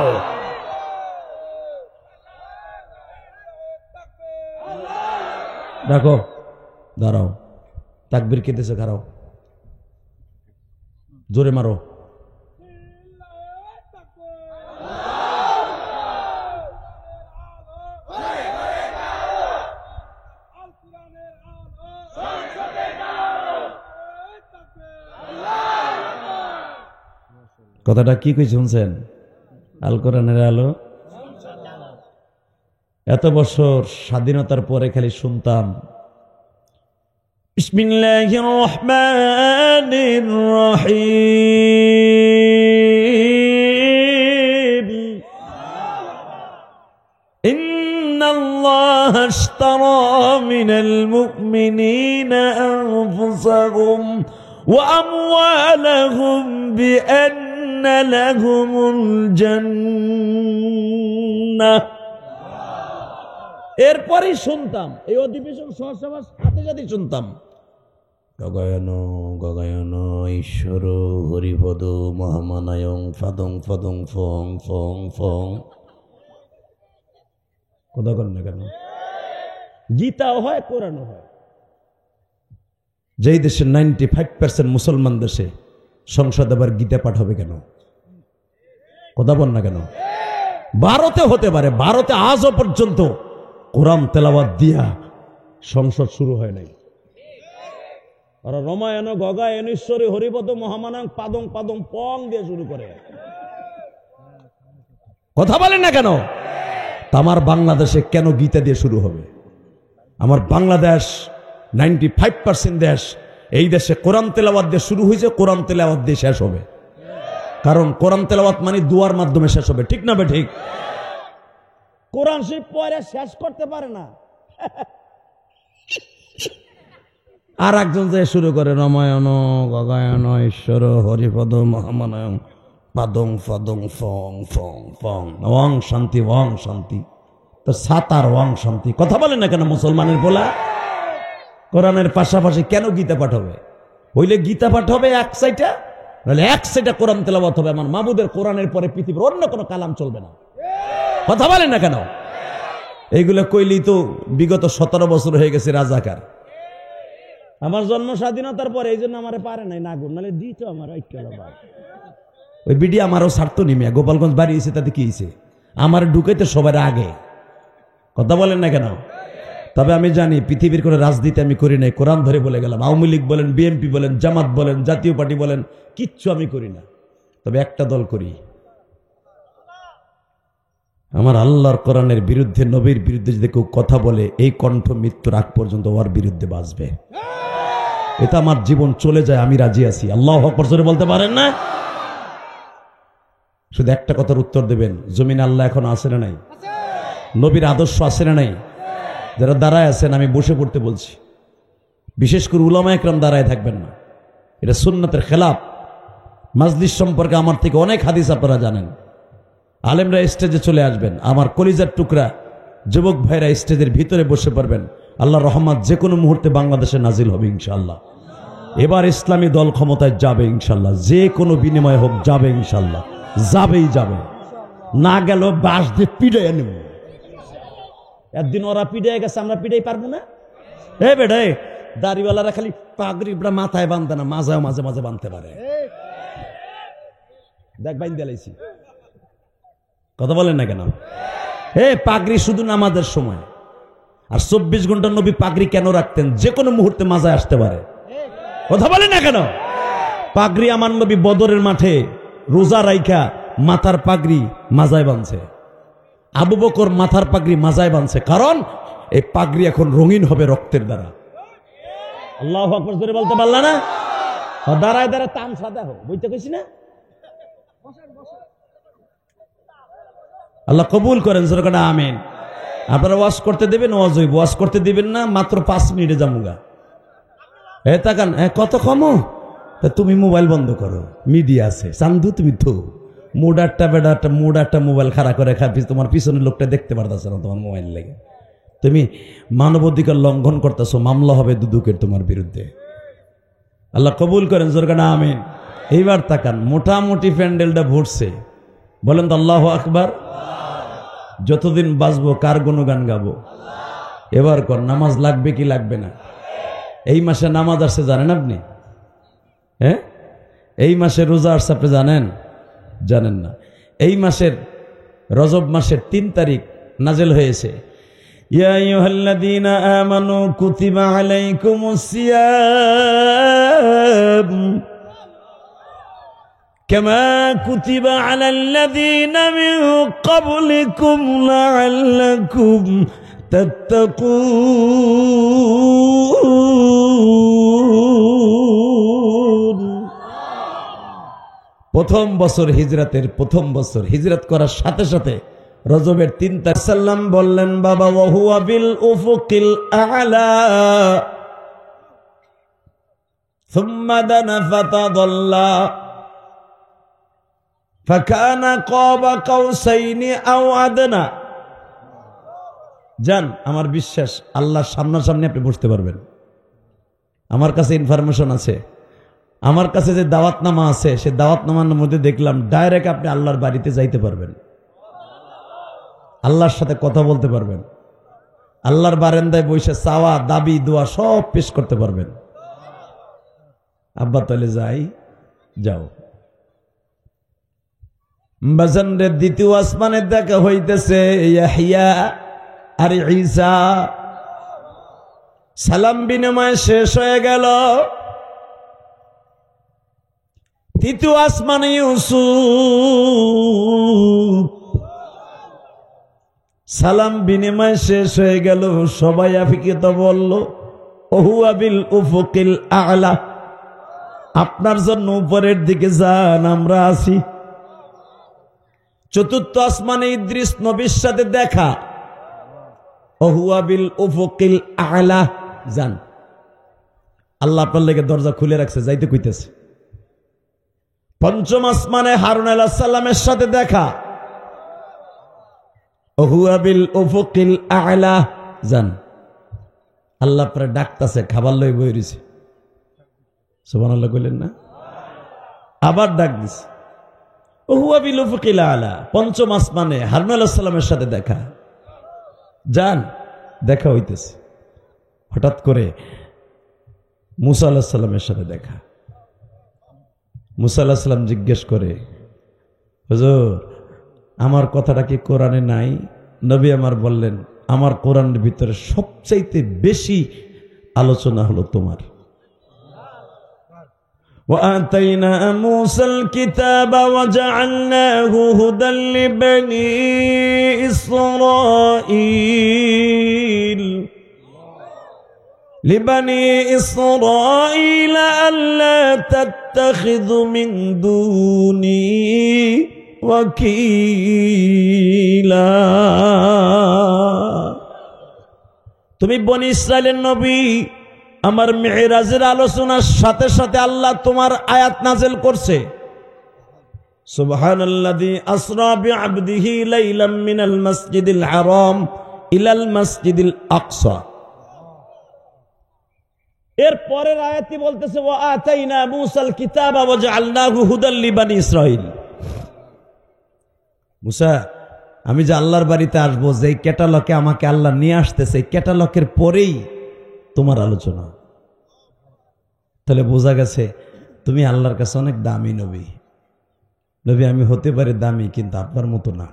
দেখো দাঁড়াও, তাকবীর কেটেছে, খারাও, জোরে মারো। কথাটা কি কই শুনছেন? আল কোরআনের আলো। এত বছর স্বাধীনতার পরে খালি শুনতাম বিসমিল্লাহির রহমানির রহিম, ইন্নাল্লাহা আশতারা মিনাল মুমিনিনা আনফুসাহুম ওয়া আমওয়ালাহুম বিআন্না লাহুমুল জান্নাহ। এরপরই শুনতাম এই অধিবেশন সহসভা সাথে সাথে শুনতাম গগায়ন গগায়ন ঈশ্বর হরিপদ মহামানায়ং ফাদং ফাদং ফং ফং ফং। কথা কর না কেন? গীতাও হয়, কোরআনও হয়। যেই দেশে 95% মুসলমান দেশে সংসদ আবার গীতা পাঠ হবে কেন? কথা বল না কেন? ভারতে হতে পারে, ভারতে আজও পর্যন্ত কোরআন তেলাওয়াত দিয়া সংসদ শুরু হয় নাই। আর রামায়ণ গগায়ন ঈশ্বরী হরিপদ মহামানাং পাদং পাদং পং দিয়ে শুরু করে। কথা বলেন না কেন? আমার বাংলাদেশে কেন গীতা দিয়ে শুরু হবে? আমার বাংলাদেশ 95% দেশ, এই দেশে কোরআন তেলাওয়াত দিয়ে শুরু হয়েছে, কোরআন তেলাওয়াত দিয়ে শেষ হবে। কারণ কোরআন তেলাওয়াত মানে দুয়ার মাধ্যমে শেষ হবে। ঠিক না বে ঠিক? কোরআন শরীফ পড়ে শেষ করতে পারে না, আর একজন যে শুরু করে রামায়ণ গগায়ন ঈশ্বর হরিপদ মহামানয়ং পাদং ফাদং ফং ফং ফং ওং শান্তি ওং শান্তি। তো সাতার ওং শান্তি। কথা বলে না কেন মুসলমানের বলা? কোরআনের পাশাপাশি কেন গীতা পাঠ হবে? হইলে গীতা পাঠ হবে এক সাইডে, নাহলে এক সাইডে কোরআন তেলাওয়াত হবে। আমার মাবুদের কোরআনের পরে পৃথিবীর অন্য কোনো কালাম চলবে না। কথা বলেন না কেন? এইগুলো কইলেই তো বিগত 17 বছর হয়ে গেছে রাজাকার। আমার জন্ম স্বাধীনতার পরে এই জন্য আমার পারে নাই নাগুন, নাহলে দিত আমার। ওই বিডি আমারও স্বার্থ নিমিয়া গোপালগঞ্জ বাড়ি এসে তাতে কি হয়েছে? আমার ঢুকাইতে সবার আগে। কথা বলেন না কেন? তবে আমি জানি পৃথিবীর কোনো রাজনীতি আমি করি নাই। কোরআন ধরে বলে গেলাম, আওয়ামী লীগ বলেন, বিএনপি বলেন, জামাত বলেন, জাতীয় পার্টি বলেন, কিচ্ছু আমি করি না। তবে একটা দল করি, আমার আল্লাহর কোরআনের বিরুদ্ধে, নবীর বিরুদ্ধে যদি কেউ কথা বলে, এই কণ্ঠ মৃত্যুর আগ পর্যন্ত ওর বিরুদ্ধে বাঁচবে। এটা আমার জীবন চলে যায়, আমি রাজি আছি। আল্লাহু আকবার জোরে বলতে পারেন না? শুধু একটা কথার উত্তর দেবেন, জমিনে আল্লাহ এখন আছে না নাই? নবীর আদর্শ আছে না নাই? যারা দাঁড়ায় আছেন আমি বসে পড়তে বলছি, বিশেষ করে উলামা একরাম দাঁড়ায় থাকবেন না, এটা সুন্নাতের খেলাফ। মাজলিস সম্পর্কে আমার থেকে অনেক হাদিস আপনারা জানেন। আলেমরা স্টেজে চলে আসবেন, আমার কলিজার টুকরা যুবক ভাইরা স্টেজের ভিতরে বসে পড়বেন। আল্লাহ রহমত যে কোনো মুহূর্তে বাংলাদেশে নাজিল হবে ইনশাআল্লাহ। এবার ইসলামী দল ক্ষমতায় যাবে ইনশাআল্লাহ, যে কোনো বিনিময় হোক যাবে ইনশাআল্লাহ, যাবেই যাবে। না গেল বাস দিয়ে পিড়াইয়া নেব। একদিন ওরা পিড়াই গেছে, আমরা পিড়াই পারবো না? এ বেড়ে দাড়িওয়ালারা খালি পাগড়ি মাথায় বাঁধে না, মাঝেও মাঝে মাঝে বাঁধতে পারে। দেখ বাইন দিলাইছি, কথা বলেন না কেন? পাগড়ি শুধু নামাজের সময়, আর 24 ঘন্টা নবী পাগড়ি কেন রাখতেন? যে কোনো মুহূর্তে মাজায় আসতে পারে, কথা বলেন না কেন? পাগড়ি আমার নবী বদরের মাঠে রোজা রাইখা মাথার পাগড়ি মাজায় বাঁধছে, আবু বকর মাথার পাগড়ি মাজায় বাঁধছে, কারণ এই পাগড়ি এখন রঙিন হবে রক্তের দ্বারা। আল্লাহু আকবার জোরে বলতে পারলা না? দাঁড়ায় দাঁড়ায় তামসা দেখো, বুঝতে কইছি না? আল্লাহ কবুল করেন, সরকার আমিন। আপনারা ওয়াজ করতে দেবেন, ওয়াজ করতে দিবেন না, মাত্র 5 মিনিটে যামুগা। তাকান, কত কমো? তা তুমি মোবাইল বন্ধ করো, মিডিয়া আছে, চান্দু তুমি তো মোডারটা বেডারটা মোডারটা মোবাইল খাড়া করে খাবি, তোমার পিছনের লোকটা দেখতে পারতেছে না তোমার মোবাইল লেগে। তুমি মানবাধিকার লঙ্ঘন করতেছো, মামলা হবে দুদুকের তোমার বিরুদ্ধে। আল্লাহ কবুল করেন, সরকার আমিন। এইবার তাকান, মোটামুটি প্যান্ডেলটা ভরছে, বলেন তো আল্লাহু আকবার। যতদিন বাঁচবো কার গুণগান গাবো? এবার কর, নামাজ লাগবে কি লাগবে না? এই মাসে নামাজ আসছে জানেন আপনি? এই মাসে রোজা আসছে আপনি জানেন? জানেন না। এই মাসের রজব মাসের 3 তারিখ নাজেল হয়েছে, ইয়া আইয়ুহাল্লাযীনা আমানু কুতিবা আলাইকুমুস সিয়াম কামা কুতিবা আলাল্লাযীনা মিন ক্বাবলিকুম লাআল্লাকুম তাত্তাকুন। প্রথম বছর হিজরতের প্রথম বছর, হিজরত করার সাথে সাথে রজবের 3 তারিখ সাল্লাম বললেন, বাবা ওয়াহুয়া বিল উফুকিল আ'লা সুম্মা দানা ফাতাদাল্লা ফাকানা কাবা কাউসাইনি আও আদনা। জান, আমার বিশ্বাস আল্লাহর সামনাসামনি আপনি বসতে পারবেন। আমার কাছে ইনফরমেশন আছে, আমার কাছে যে দাওয়াতনামা আছে, সে দাওয়াতনামার মধ্যে দেখলাম ডাইরেক্ট আপনি আল্লাহর বাড়িতে যাইতে পারবেন, আল্লাহর সাথে কথা বলতে পারবেন, আল্লাহর বারান্দায় বসে চাওয়া দাবি দোয়া সব পেশ করতে পারবেন। আব্বা তাহলে যাই, যাও। বাজানের দ্বিতীয় আসমানে দেখা হইতেছে ইয়াহইয়া আর ঈসা, সালাম বিনিময় শেষ হয়ে গেল। তৃতীয় আসমানে ইউসুফ, সালাম বিনিময় শেষ হয়ে গেল। সবাই আফিকিত বলল, ওহুয়া বিল উফুকিল আ'লা, আপনার জন্য উপরের দিকে যান, আমরা আছি। চতুর্থ আসমানে ইদ্রিস নবীর সাথে দেখা, ওহুয়া বিল উফুকিল আ'লা, যান। আল্লাহ আপনার লেগে দরজা খুলে রাখছে, যাইতে কইতেছে। পঞ্চম আসমানে হারুন আলাইহিস সালামের সাথে দেখা, ওহুয়া বিল উফুকিল আ'লা, যান। আল্লাহ আপনার ডাকতেছে, খাবার লই বই রইছে, সুবহানাল্লাহ কইলেন না? আবার ডাক দিছে, ওহুয়া বিল উফুকিল আ'লা। পঞ্চম আসমানে হারুন আলাইহিস সালামের সাথে দেখা, যান। দেখা হইতেছে। হঠাৎ করে মুসা আলাইহিস সালামের সাথে দেখা। মুসা আলাইহিস সালাম জিজ্ঞেস করে, হুজুর আমার কথাটা কি কোরআনে নাই? নবী আমার বললেন, আমার কোরআনের ভিতরে সবচাইতে বেশি আলোচনা হলো তোমার। وآتينا موسى الكتاب وجعلناه هدى لبني إسرائيل ألا تتخذوا من دوني وكيلا। তুমি বনি ইসরাইলের নবী, আমার মিরাজের আলোচনার সাথে সাথে আল্লাহ তোমার আয়াত নাযিল করছে। সুবহানাল্লাযী আসরা বিআবদিহি লাইলাম মিনাল মাসজিদিল হারাম ইলাল মাসজিদিল আকসা। এর পরের আয়াতই বলতেছে, ওয়া আতাইনা মূসাল কিতাবা ওয়া জাআলনাহু হুদাল লিবানি ইসরাঈল। মুসা, আমি যে আল্লাহর বাড়িতে আসবো, যেই ক্যাটালগে আমাকে আল্লাহ নিয়ে আসতেছে, ক্যাটালগের পরেই তোমার আলোচনা। তাহলে বোঝা গেছে তুমি আল্লাহর কাছে অনেক দামি নবী। নবী আমি হতে পারি দামি, কিন্তু আপনার মতো না।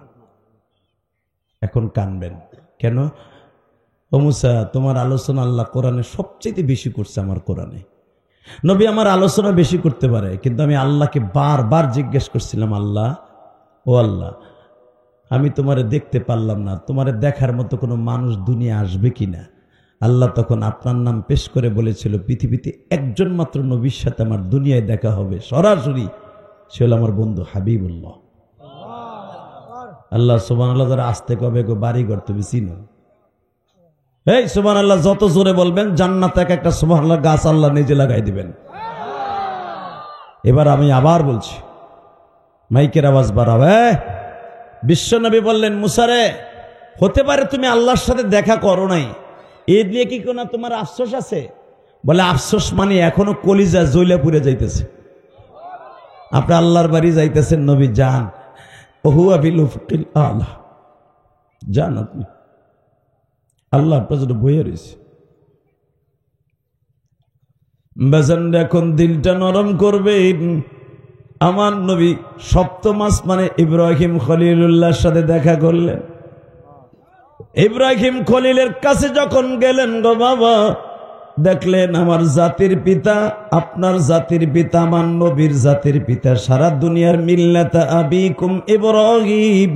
এখন কানবেন কেন? ও মুসা, তোমার আলোচনা আল্লাহ কোরআনে সবচেয়ে বেশি করছে। আমার কোরআনে নবী আমার আলোচনা বেশি করতে পারে, কিন্তু আমি আল্লাহকে বারবার জিজ্ঞেস করছিলাম, আল্লাহ ও আল্লাহ, আমি তোমারে দেখতে পারলাম না, তোমারে দেখার মতো কোনো মানুষ দুনিয়া আসবে কিনা। আল্লাহ তখন আপনার নাম পেশ করে বলেছিল, পৃথিবীতে একজন মাত্র নবীর সাথে আমার দুনিয়ায় দেখা হবে সরাসরি, সে হল আমার বন্ধু হাবিবুল্লাহ। আল্লাহ সুবহানাল্লাহ যারা আসতে কবে গো বাড়িঘর তুমি চিনো? এই সুবহানাল্লাহ যত জোরে বলবেন জান্নাতে এক একটা সুবহানাল্লাহ গাছ আল্লাহ নিজে লাগাই দিবেন। এবার আমি আবার বলছি, মাইকের আওয়াজ বাড়াও। বিশ্বনবী বললেন, মুসারে, হতে পারে তুমি আল্লাহর সাথে দেখা করো নাই, এই নিয়ে কি কোনো তোমার আফসোস আছে? বলে, আফসোস মানে এখনো কলিজা জ্বলে পুড়ে যাইতেছে। আপনি আল্লাহর বাড়ি যাইতেছেন, নবী যান, ওহুয়া বিল উফকিল আলা, যান আপনি, আল্লাহ আপনার জন্য বইয়ে রয়েছে। বেজান এখন দিলটা নরম করবেন। আমার নবী সপ্তম আসমানে ইব্রাহিম খলিলুল্লাহর সাথে দেখা করলেন। ইব্রাহিম খলিলের কাছে যখন গেলেন গো বাবা, দেখলেন আমার জাতির পিতা, আপনার জাতির পিতা, আমার নবীর জাতির পিতা, সারা দুনিয়ার মিল্লাতা আবিকুম ইব্রাহিম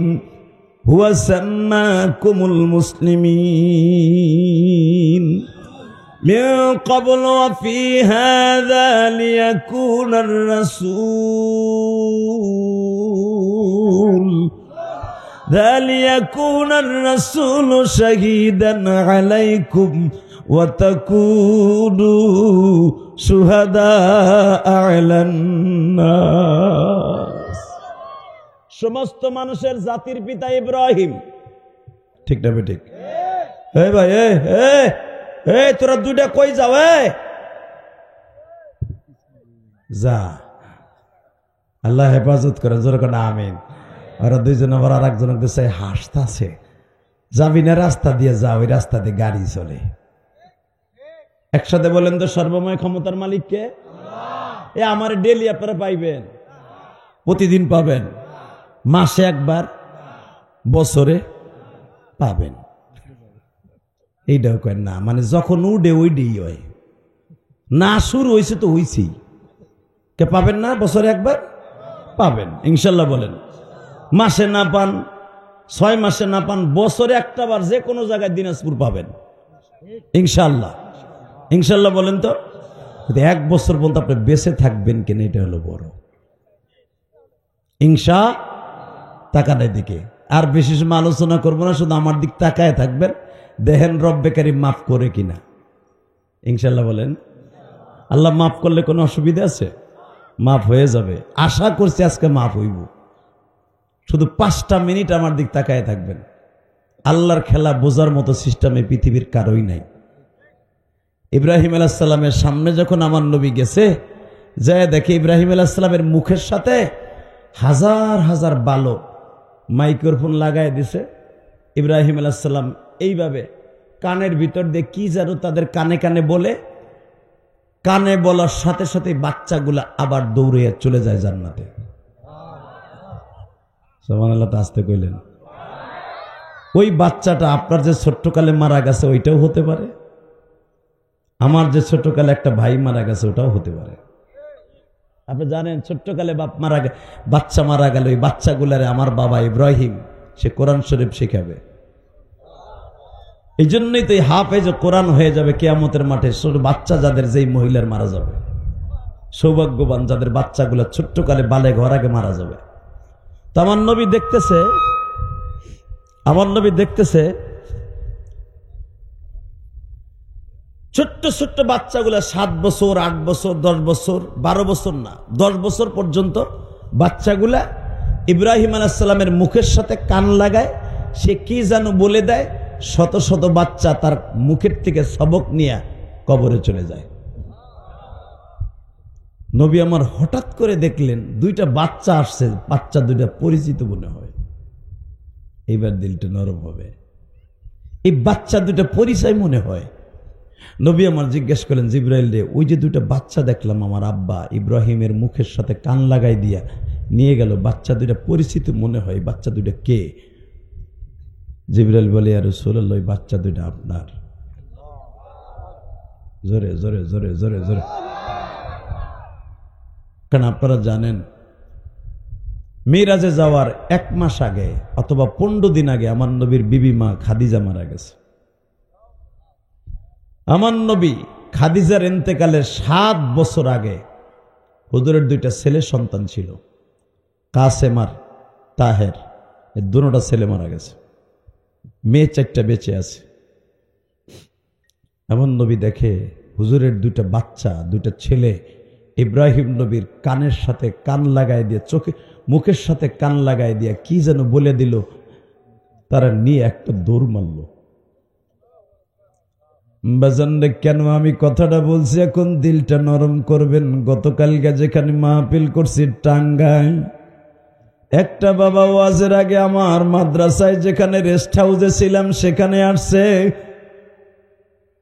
হুয়া সাম্মাকুমুল মুসলিমিন মিন ক্বাবল ওয়া ফি হাযা লিয়াকুনার রাসূল লিয়াকুনার রাসূলু শাহীদান আলাইকুম ওয়া তাকুনু শুহাদাআ আলান নাস। সমস্ত মানুষের জাতির পিতা ইব্রাহিম, ঠিক না ঠিক? এই ভাই, এই তোরা দুইটা কই যাও? যা, আল্লাহ হেফাজত করে, জোরে করে আমিন। ওরা দুইজন আবার আর একজনের দেশে হাসতাছে, যাবি না রাস্তা দিয়ে যা, ওই রাস্তা দিয়ে গাড়ি চলে। একসাথে বলেন তো, সর্বময় ক্ষমতার মালিক কে? এ আমার ডেলি আপনারা পাইবেন, প্রতিদিন পাবেন, মাসে একবার, বছরে পাবেন। এইটাও কয় না, মানে যখন উঠে ওইটাই হয় না, শুরু হয়েছে তো হইছেই। কে পাবেন না? বছরে একবার পাবেন ইনশাল্লাহ। বলেন, মাসে না পান, 6 মাসে না পান, বছরে একটা বার যে কোনো জায়গায় দিনাজপুর পাবেন ইনশাল্লাহ। ইনশাল্লাহ বলেন তো। 1 বছর পর্যন্ত আপনি বেঁচে থাকবেন কিনা, এটা হলো বড় ইনশা। তাকানোর দিকে আর বেশি সময় আলোচনা করবো না, শুধু আমার দিক তাকায় থাকবেন, দেখেন রব্বে কারীম মাফ করে কিনা। ইনশাল্লাহ বলেন। আল্লাহ মাফ করলে কোনো অসুবিধা আছে? মাফ হয়ে যাবে, আশা করছি আজকে মাফ হইব। শুধু 5টা মিনিট আমার দিক তাকায় থাকবেন। আল্লাহর খেলা বোঝার মতো সিস্টেমে পৃথিবীর কারোই নাই। ইব্রাহিম আলাইহিস সালামের সামনে যখন আমার নবী গেছে, যায় দেখে ইব্রাহিম আলাইহিস সালামের মুখের সাথে হাজার হাজার বালক মাইক্রোফোন লাগায় দিছে। ইব্রাহিম আলাইহিস সালাম এইভাবে কানের ভিতর দিয়ে কি যেন তাদের কানে কানে বলে, কানে বলার সাথে সাথে বাচ্চাগুলা আবার দৌড়িয়ে চলে যায় জান্নাতে। সুবহানাল্লাহ, আসতে কইলেন। ওই বাচ্চাটা আপনার যে ছোট্টকালে মারা গেছে ওইটাও হতে পারে, আমার যে ছোট্টকালে একটা ভাই মারা গেছে ওটাও হতে পারে। আপনি জানেন ছোট্টকালে বাচ্চা মারা গেল, ওই বাচ্চাগুলারে আমার বাবা ইব্রাহিম সে কোরআন শরীফ শেখাবে। এই জন্যই তো এই হাফেজ কোরআন হয়ে যাবে কিয়ামতের মাঠে। বাচ্চা যাদের, যেই মহিলার মারা যাবে, সৌভাগ্যবান যাদের বাচ্চাগুলো ছোট্টকালে বালে ঘর আগে মারা যাবে। তো আমার নবী দেখতেছে ছোট্ট ছোট্ট বাচ্চাগুলা 7 বছর, 8 বছর, 10 বছর, 12 বছর না, 10 বছর পর্যন্ত বাচ্চাগুলা ইব্রাহিম আলাইহিস সালামের মুখের সাথে কান লাগায়, সে কি যেন বলে দেয়, শত শত বাচ্চা তার মুখের থেকে সবক নিয়ে কবরে চলে যায়। নবী আমার হঠাৎ করে দেখলেন 2টা বাচ্চা আসছে, বাচ্চা 2টা পরিচিত মনে হয়। এইবার দিলটা নরম হবে, এই বাচ্চা 2টা পরিচয় মনে হয়। নবী আমার জিজ্ঞেস করলেন, জিব্রাইল রে, ওই যে দুইটা বাচ্চা দেখলাম আমার আব্বা ইব্রাহিমের মুখের সাথে কান লাগাই দিয়া নিয়ে গেল, বাচ্চা দুইটা পরিচিত মনে হয়, বাচ্চা দুইটা কে? জিব্রাইল বলে, ইয়া রাসূলুল্লাহ, ওই বাচ্চা দুইটা আপনার। জোরে জোরে জোরে জোরে জোরে। কারণ আপনারা জানেন, মিরাজে যাওয়ার 1 মাস আগে অথবা 15 দিন আগে আমার নবীর বিবি মা খাদিজা মারা গেছে। আমার নবী খাদিজার ইন্তেকালের 7 বছর আগে হুজুরের 2টা ছেলে সন্তান ছিল, কাসেম আর তাহের। এই দুটোটা ছেলে মারা গেছে, মেয়ে 4টা বেঁচে আছে। এমন নবী দেখে হুজুরের 2টা বাচ্চা, 2টা ছেলে ইব্রাহিম নবীর কানের সাথে কান লাগাই দিয়ে, মুখের সাথে কান লাগাই দিয়ে কি যেন বলে দিল, তারা নিয়ে একটা দৌড় মারল। বাজানরে, কেন আমি কথাটা বলছি এখন দিলটা নরম করবেন। গতকালকে যেখানে মাহফিল করছি টাঙ্গাই, একটা বাবা ওয়াজের আগে আমার মাদ্রাসায় যেখানে রেস্ট হাউসে ছিলাম সেখানে আসছে।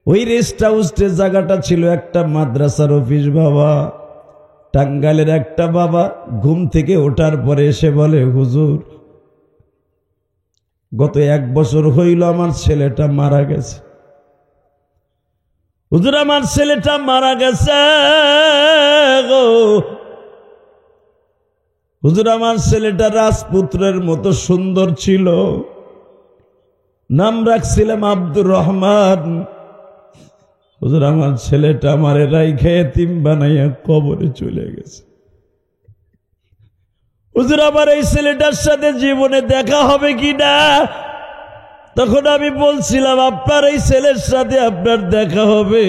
ওই রেস্ট হাউসের জায়গাটা ছিল একটা মাদ্রাসার অফিস। বাবা, টাঙ্গাইলের একটা বাবা ঘুম থেকে ওঠার পরে এসে বলে, হুজুর, গত 1 বছর হইল আমার ছেলেটা মারা গেছে। হুজুর, আমার ছেলেটা মারা গেছে গো হুজুর, আমার ছেলেটা রাজপুত্রের মতো সুন্দর ছিল, নাম রাখছিলাম আব্দুর রহমান। হুজুর, আমার ছেলেটা আমারে রাইখে এতিম বানাইয়া কবরে চলে গেছে। হুজুর, আমার এই ছেলেটার সাথে জীবনে দেখা হবে কি না? তখন আমি বলছিলাম, আপনার এই ছেলের সাথে আপনার দেখা হবে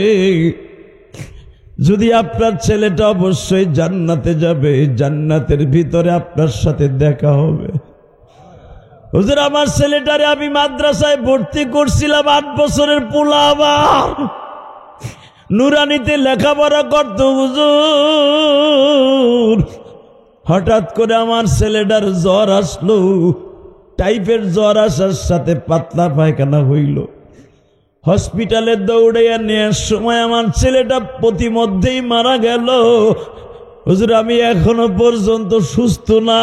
যদি আপনার ছেলেটা অবশ্যই জান্নাতে যাবে, জান্নাতের ভিতরে আপনার সাথে দেখা হবে। হুজুর, আমার ছেলেটারে আমি মাদ্রাসায় ভর্তি করছিলাম, 8 বছরের পোলা, আবার নুরানিতে লেখাপড়া করত। হুজুর, হঠাৎ করে আমার ছেলেটার জ্বর আসলো, টাইফয়েড জ্বর আসার সাথে পাতলা পায়খানা হইল। হসপিটালে দৌড়াইয়া নেওয়ার সময় আমার ছেলেটা প্রতিমধ্যেই মারা গেল। হুজুর, আমি এখনো পর্যন্ত সুস্থ না।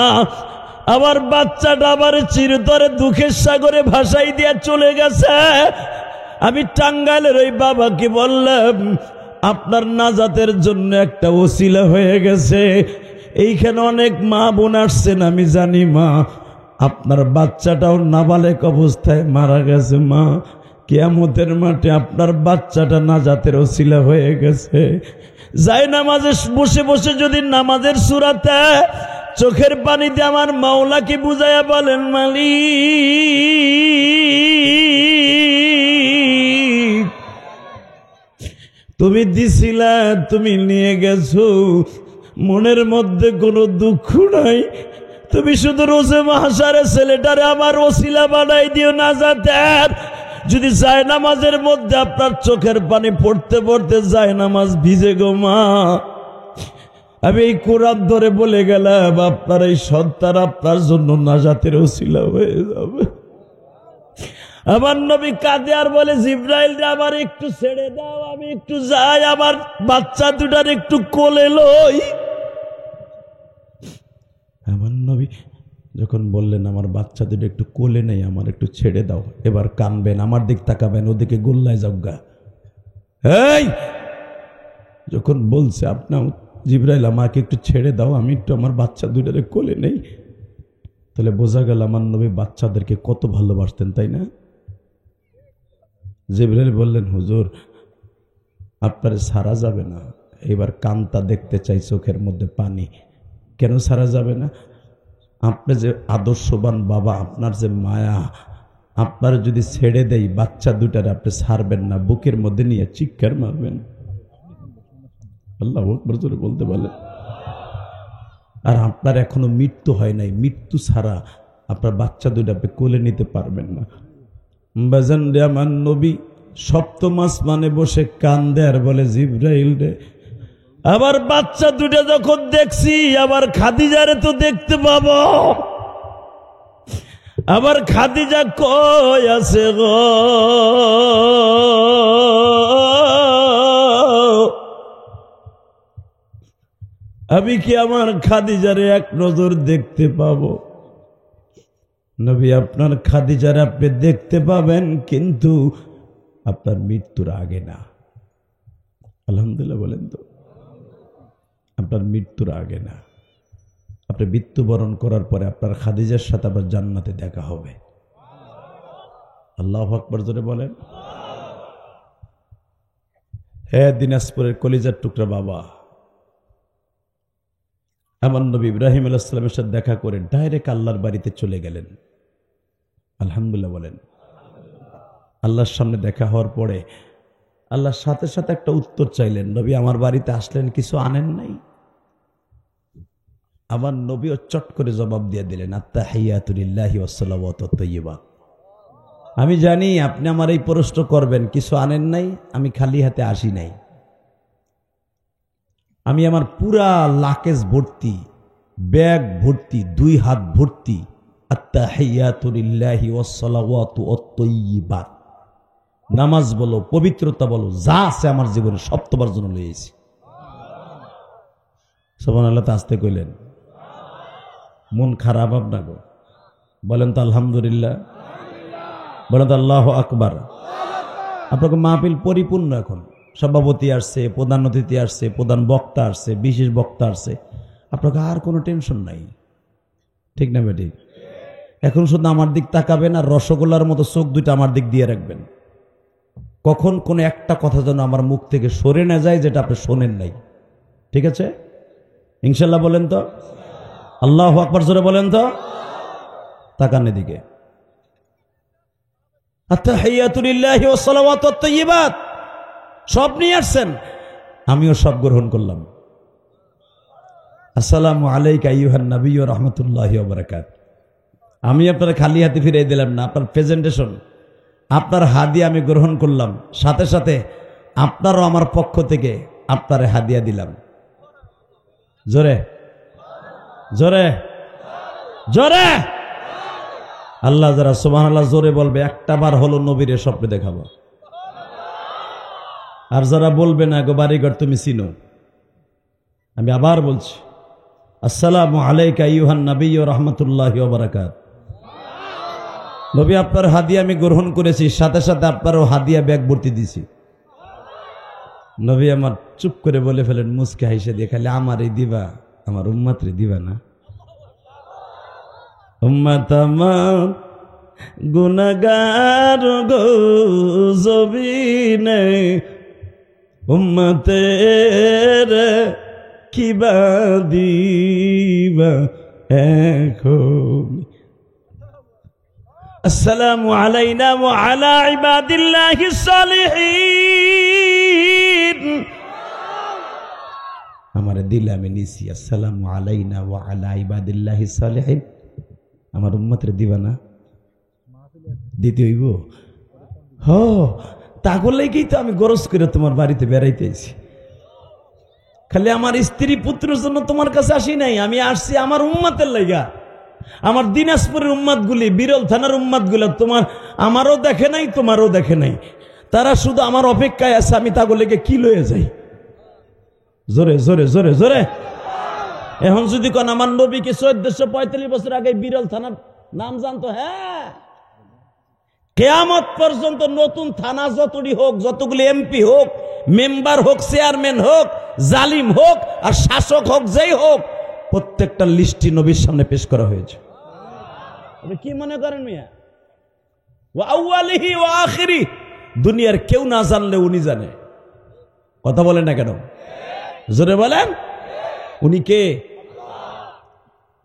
আমার বাচ্চাটা আবার চিরতরে দুঃখের সাগরে ভাসাই দিয়া চলে গেছে। আমি টাঙ্গাইলের ওই বাবাকে বললাম, আপনার নাজাতের জন্য একটা ওসিলা হয়ে গেছে। এইখানে অনেক মা বোন আসছেন, আমি জানি মা, আপনার বাচ্চাটাও নাবালেক অবস্থায় মারা গেছে। মা, কিয়ামতের মাঠে আপনার বাচ্চাটা নাজাতের ওসিলা হয়ে গেছে। যাই নামাজে বসে বসে যদি নামাজের সূরাতে চোখের পানিতে আমার মাওলাকে বুঝাইয়া বলেন, মালিক, তুমি দিছিলা, তুমি নিয়ে গেছো, মনের মধ্যে কোনো দুঃখ নাই, তুমি শুধু রোজে মাহশারে ছেলেটারে আমার ওসিলা বানাই দিও নাজাতের। যদি যায় নামাজের মধ্যে আপনার চোখের পানি পড়তে পড়তে যায় নামাজ ভিজে গো মা, আমি এই কোরআন ধরে বলে গেলাম, আপনার এই সন্তান আপনার জন্য নাজাতের ওসিলা হয়ে যাবে। আমার নবী কাঁদে আর বলে, জিব্রাইল রে, আমার একটু ছেড়ে দাও, আমি একটু যাই, আমার বাচ্চা দুটার একটু কোলে লই। আমার নবী যখন বললেন, আমার বাচ্চা দুটো একটু কোলে নেই, আমার একটু ছেড়ে দাও, এবার কানবেন, আমার দিক তাকাবেন, ওদিকে গোল্লায় যাওগা। এই যখন বলছে, আপনার জিব্রাইল আমাকে একটু ছেড়ে দাও, আমি একটু আমার বাচ্চা দুটারে কোলে নেই, তাহলে বোঝা গেল আমার নবী বাচ্চাদেরকে কত ভালোবাসতেন, তাই না? জিব্রাইল বললেন, হুজুর, আপনার সারা যাবে না, এবার কান্তা দেখতে চাই, চোখের মধ্যে পানি। কেন সারা যাবে না? আপনি যে আদর্শবান বাবা, আপনার যে মায়া, আপনার যদি ছেড়ে দেই বাচ্চা দুটারে আপনি ছাড়বেন না, বুকের মধ্যে নিয়ে চিৎকার মারবেন। আল্লাহু আকবার জোরে বলতে বলেন। আর আপনার এখনো মৃত্যু হয় নাই, মৃত্যু ছাড়া আপনার বাচ্চা দুটো আপনি কোলে নিতে পারবেন না। বাজান রে, আমার নবী সপ্তম আসমানে বসে কান্দে আর বলে, জিব্রাইল রে, আবার বাচ্চা দুটা যখন দেখছি, আবার খাদিজারে তো দেখতে পাবো, আবার খাদিজা কই আছে গো? আমি কি আমার খাদিজারে এক নজর দেখতে পাবো? নবী, আপনার খাদিজারে আপনি দেখতে পাবেন, কিন্তু আপনার মৃত্যুর আগে না। আলহামদুলিল্লাহ বলেন তো, আপনার মৃত্যুর আগে না। আপনি মৃত্যুবরণ করার পরে আপনার খাদিজার সাথে আবার জান্নাতে দেখা হবে। আল্লাহু আকবার জোরে বলেন। হে দিনাজপুরের কলিজার টুকরা বাবা, আমার নবী ইব্রাহিম আলাইহিস সালামের সাথে দেখা করে ডাইরেক্ট আল্লাহর বাড়িতে চলে গেলেন। আলহামদুলিল্লাহ বলেন। আল্লাহর সামনে দেখা হওয়ার পরে আল্লাহর সাথে সাথে একটা উত্তর চাইলেন, নবী আমার বাড়িতে আসলেন, কিছু আনেন নাই? আমার নবীও চট করে জবাব দিয়ে দিলেন, আত্তাহিয়াতু লিল্লাহি ওয়াসসালাওয়াতু তাইয়্যিবাত। আমি জানি আপনি আমার এই প্রশ্ন করবেন, কিছু আনেন নাই, আমি খালি হাতে আসি নাই। আমি আমার পুরা লাকেজ ভর্তি, ব্যাগ ভর্তি, 2 হাত ভর্তি আত্তাহিয়াতু লিল্লাহি ওয়াসসালাওয়াতু তাইয়্যিবাত, নামাজ বলো, পবিত্রতা বলো, যা আছে আমার জীবনে সব তোমার জন্য লইয়েছি। সুবহানাল্লাহ। তা আসতে কইলেন, মন খারাপ আপনাকে? বলেন তো আলহামদুলিল্লাহ, বলেন তো আল্লাহু আকবার। আপনাকে মাহফিল পরিপূর্ণ। এখন সভাপতি আসছে, প্রধান অতিথি আসছে, প্রধান বক্তা আসছে, বিশেষ বক্তা আসছে, আপনাকে আর কোনো টেনশন নাই। ঠিক না বেটি? এখন শুধু আমার দিক তাকাবেন আর রসগোল্লার মতো চোখ দুইটা আমার দিক দিয়ে রাখবেন। কখন কোন একটা কথা যেন আমার মুখ থেকে সরে না যায় যেটা আপনি শোনেন নাই। ঠিক আছে? ইনশাল্লাহ বলেন তো আল্লাহু আকবার জোরে বলেন তো। তাকান এদিকে। আত্তাহিয়াতু লিল্লাহি ওয়াসসালাওয়াতু তাইয়্যিবাত সব নিয়ে আসছেন, আমিও সব গ্রহণ করলাম। আসসালামু আলাইকা আইয়ুহান নবী ওয়া রাহমাতুল্লাহি ওয়া বারাকাতুহু। আমি আপনারা খালি হাতে ফিরিয়ে দিলাম না, আপনার প্রেজেন্টেশন, আপনার হাদিয়া আমি গ্রহণ করলাম, সাথে সাথে আপনারও আমার পক্ষ থেকে আপনার হাদিয়া দিলাম। জোরে জোরে জোরে আল্লাহ যারা সুবহানাল্লাহ জোরে বলবে, একটা বার হলো নবীরে স্বপ্নে দেখাবো। আর যারা বলবে না, গো বাড়িঘর তুমি চিনো, আমি আবার বলছি, আসসালামু আলাইকা আইয়ুহান নবী ওয়া রাহমাতুল্লাহি ওয়া বারাকাতুহু। নবী আপনার হাদিয়া আমি গ্রহণ করেছি, সাথে সাথে আপনারও হাদিয়া ব্যাগ ভর্তি দিছি। নবী আমার চুপ করে বলে ফেলেন মুস্কে হাসে দিয়ে, খালি আমারই দিবা, আমার উম্মতরে দিবা না? উম্মত আমার গুনাহগার গো জবিনে, উম্মতের কিবা দিবা এখন। আসসালামু আলাইনা ওয়া আলা ইবাদিল্লাহিস সালিহিন। আমার দিলে আমি নিছি, আসসালামু আলাইনা ওয়া আলা ইবাদিল্লাহিস সালিহিন। আমার উম্মতরে দিবা না? দিতে হইব। হ, তা করলেই তো আমি গরজ করে তোমার বাড়িতে বেড়াইতে আইছি। খালি আমার স্ত্রী পুত্রের জন্য তোমার কাছে আসি নাই, আমি আসছি আমার উম্মতের লাইগা। আমার দিনাজপুরের উম্মতগুলি, বিরল থানার উম্মতগুলো তোমার আমারও দেখে নাই, তোমারও দেখে নাই, তারা শুধু আমার অপেক্ষায় আছে আমি তাগুলিকে কি লয়ে যাই। জোরে জোরে জোরে জোরে। এখন যদি কোন আমার নবীকে 1445 বছর আগে বিরল থানার নাম জানতো, হ্যাঁ, কিয়ামত পর্যন্ত নতুন থানা যতটি হোক, যতগুলি এমপি হোক, মেম্বার হোক, চেয়ারম্যান হোক, জালিম হোক আর শাসক হোক, যেই হোক, প্রত্যেকটা লিস্টই নবীর সামনে পেশ করা হয়েছে। আপনি কি মনে করেন মিয়া? ওয়া আউয়ালিহি ওয়া আখিরি, দুনিয়ার কেউ না জানলে উনি জানে। কথা বলেন না কেন? জোরে বলেন। উনি কে?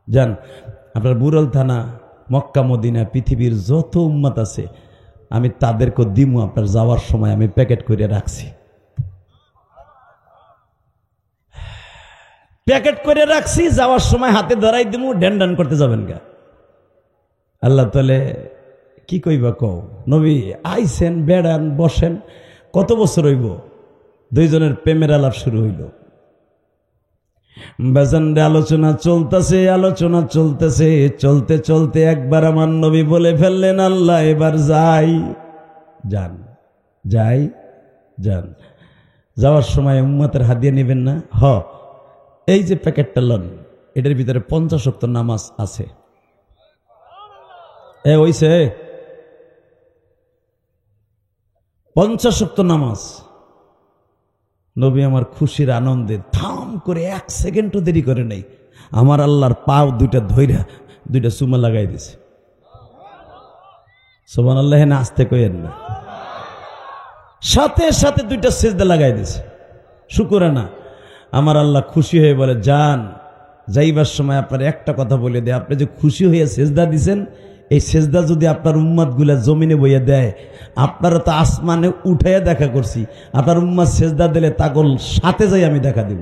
জান, আপনার বুরল থানা, মক্কা মদিনা, পৃথিবীর যত উম্মত আছে আমি তাদেরকে দিমু, আপনার যাওয়ার সময় আমি প্যাকেট করে রাখছি, প্যাকেট করে রাখছি, যাওয়ার সময় হাতে ধরাই দিমু, ড্যান ড্যান করতে যাবেন গা। আল্লাহ তাআলা কি কইবা কও, নবী আইছেন, বেড়ান, বসেন, কত বছর হইব, দুইজনের প্রেমের আলাপ শুরু হইল। বাজানরে আলোচনা চলতেছে, আলোচনা চলতেছে, চলতে চলতে একবার আমার নবী বলে ফেললেন, আল্লাহ এবার যাই। যান, যাই, যান। যাওয়ার সময় উম্মতের হাদিয়া নেবেন না? হ, এই যে প্যাকেটটা লন, এটার ভিতরে 50 ওয়াক্ত নামাজ আছে। হইছে 50 ওয়াক্ত নামাজ। নবী আমার খুশির আনন্দে থাম করে 1 সেকেন্ডও দেরি করে নাই, আমার আল্লাহর পাও দুইটা ধইরা দুইটা চুমা লাগাই দিছে। সুবহানাল্লাহ না, আস্তে কইেন না, সাথে সাথে দুইটা সিজদা লাগাই দিছে। শুকরানা। আমার আল্লাহ খুশি হয়ে বলে, যান, যাইবার সময় আপনার একটা কথা বলে দেয়, আপনি যে খুশি হয়ে সিজদা দিছেন, এই সিজদা যদি আপনার উম্মত গুলা জমিনে বইয়া দেয়, আপনারা তো আসমানে উঠাইয়া দেখা করছি, আপনার উম্মত সিজদা দিলে তাগল সাথে যাই আমি দেখা দিব।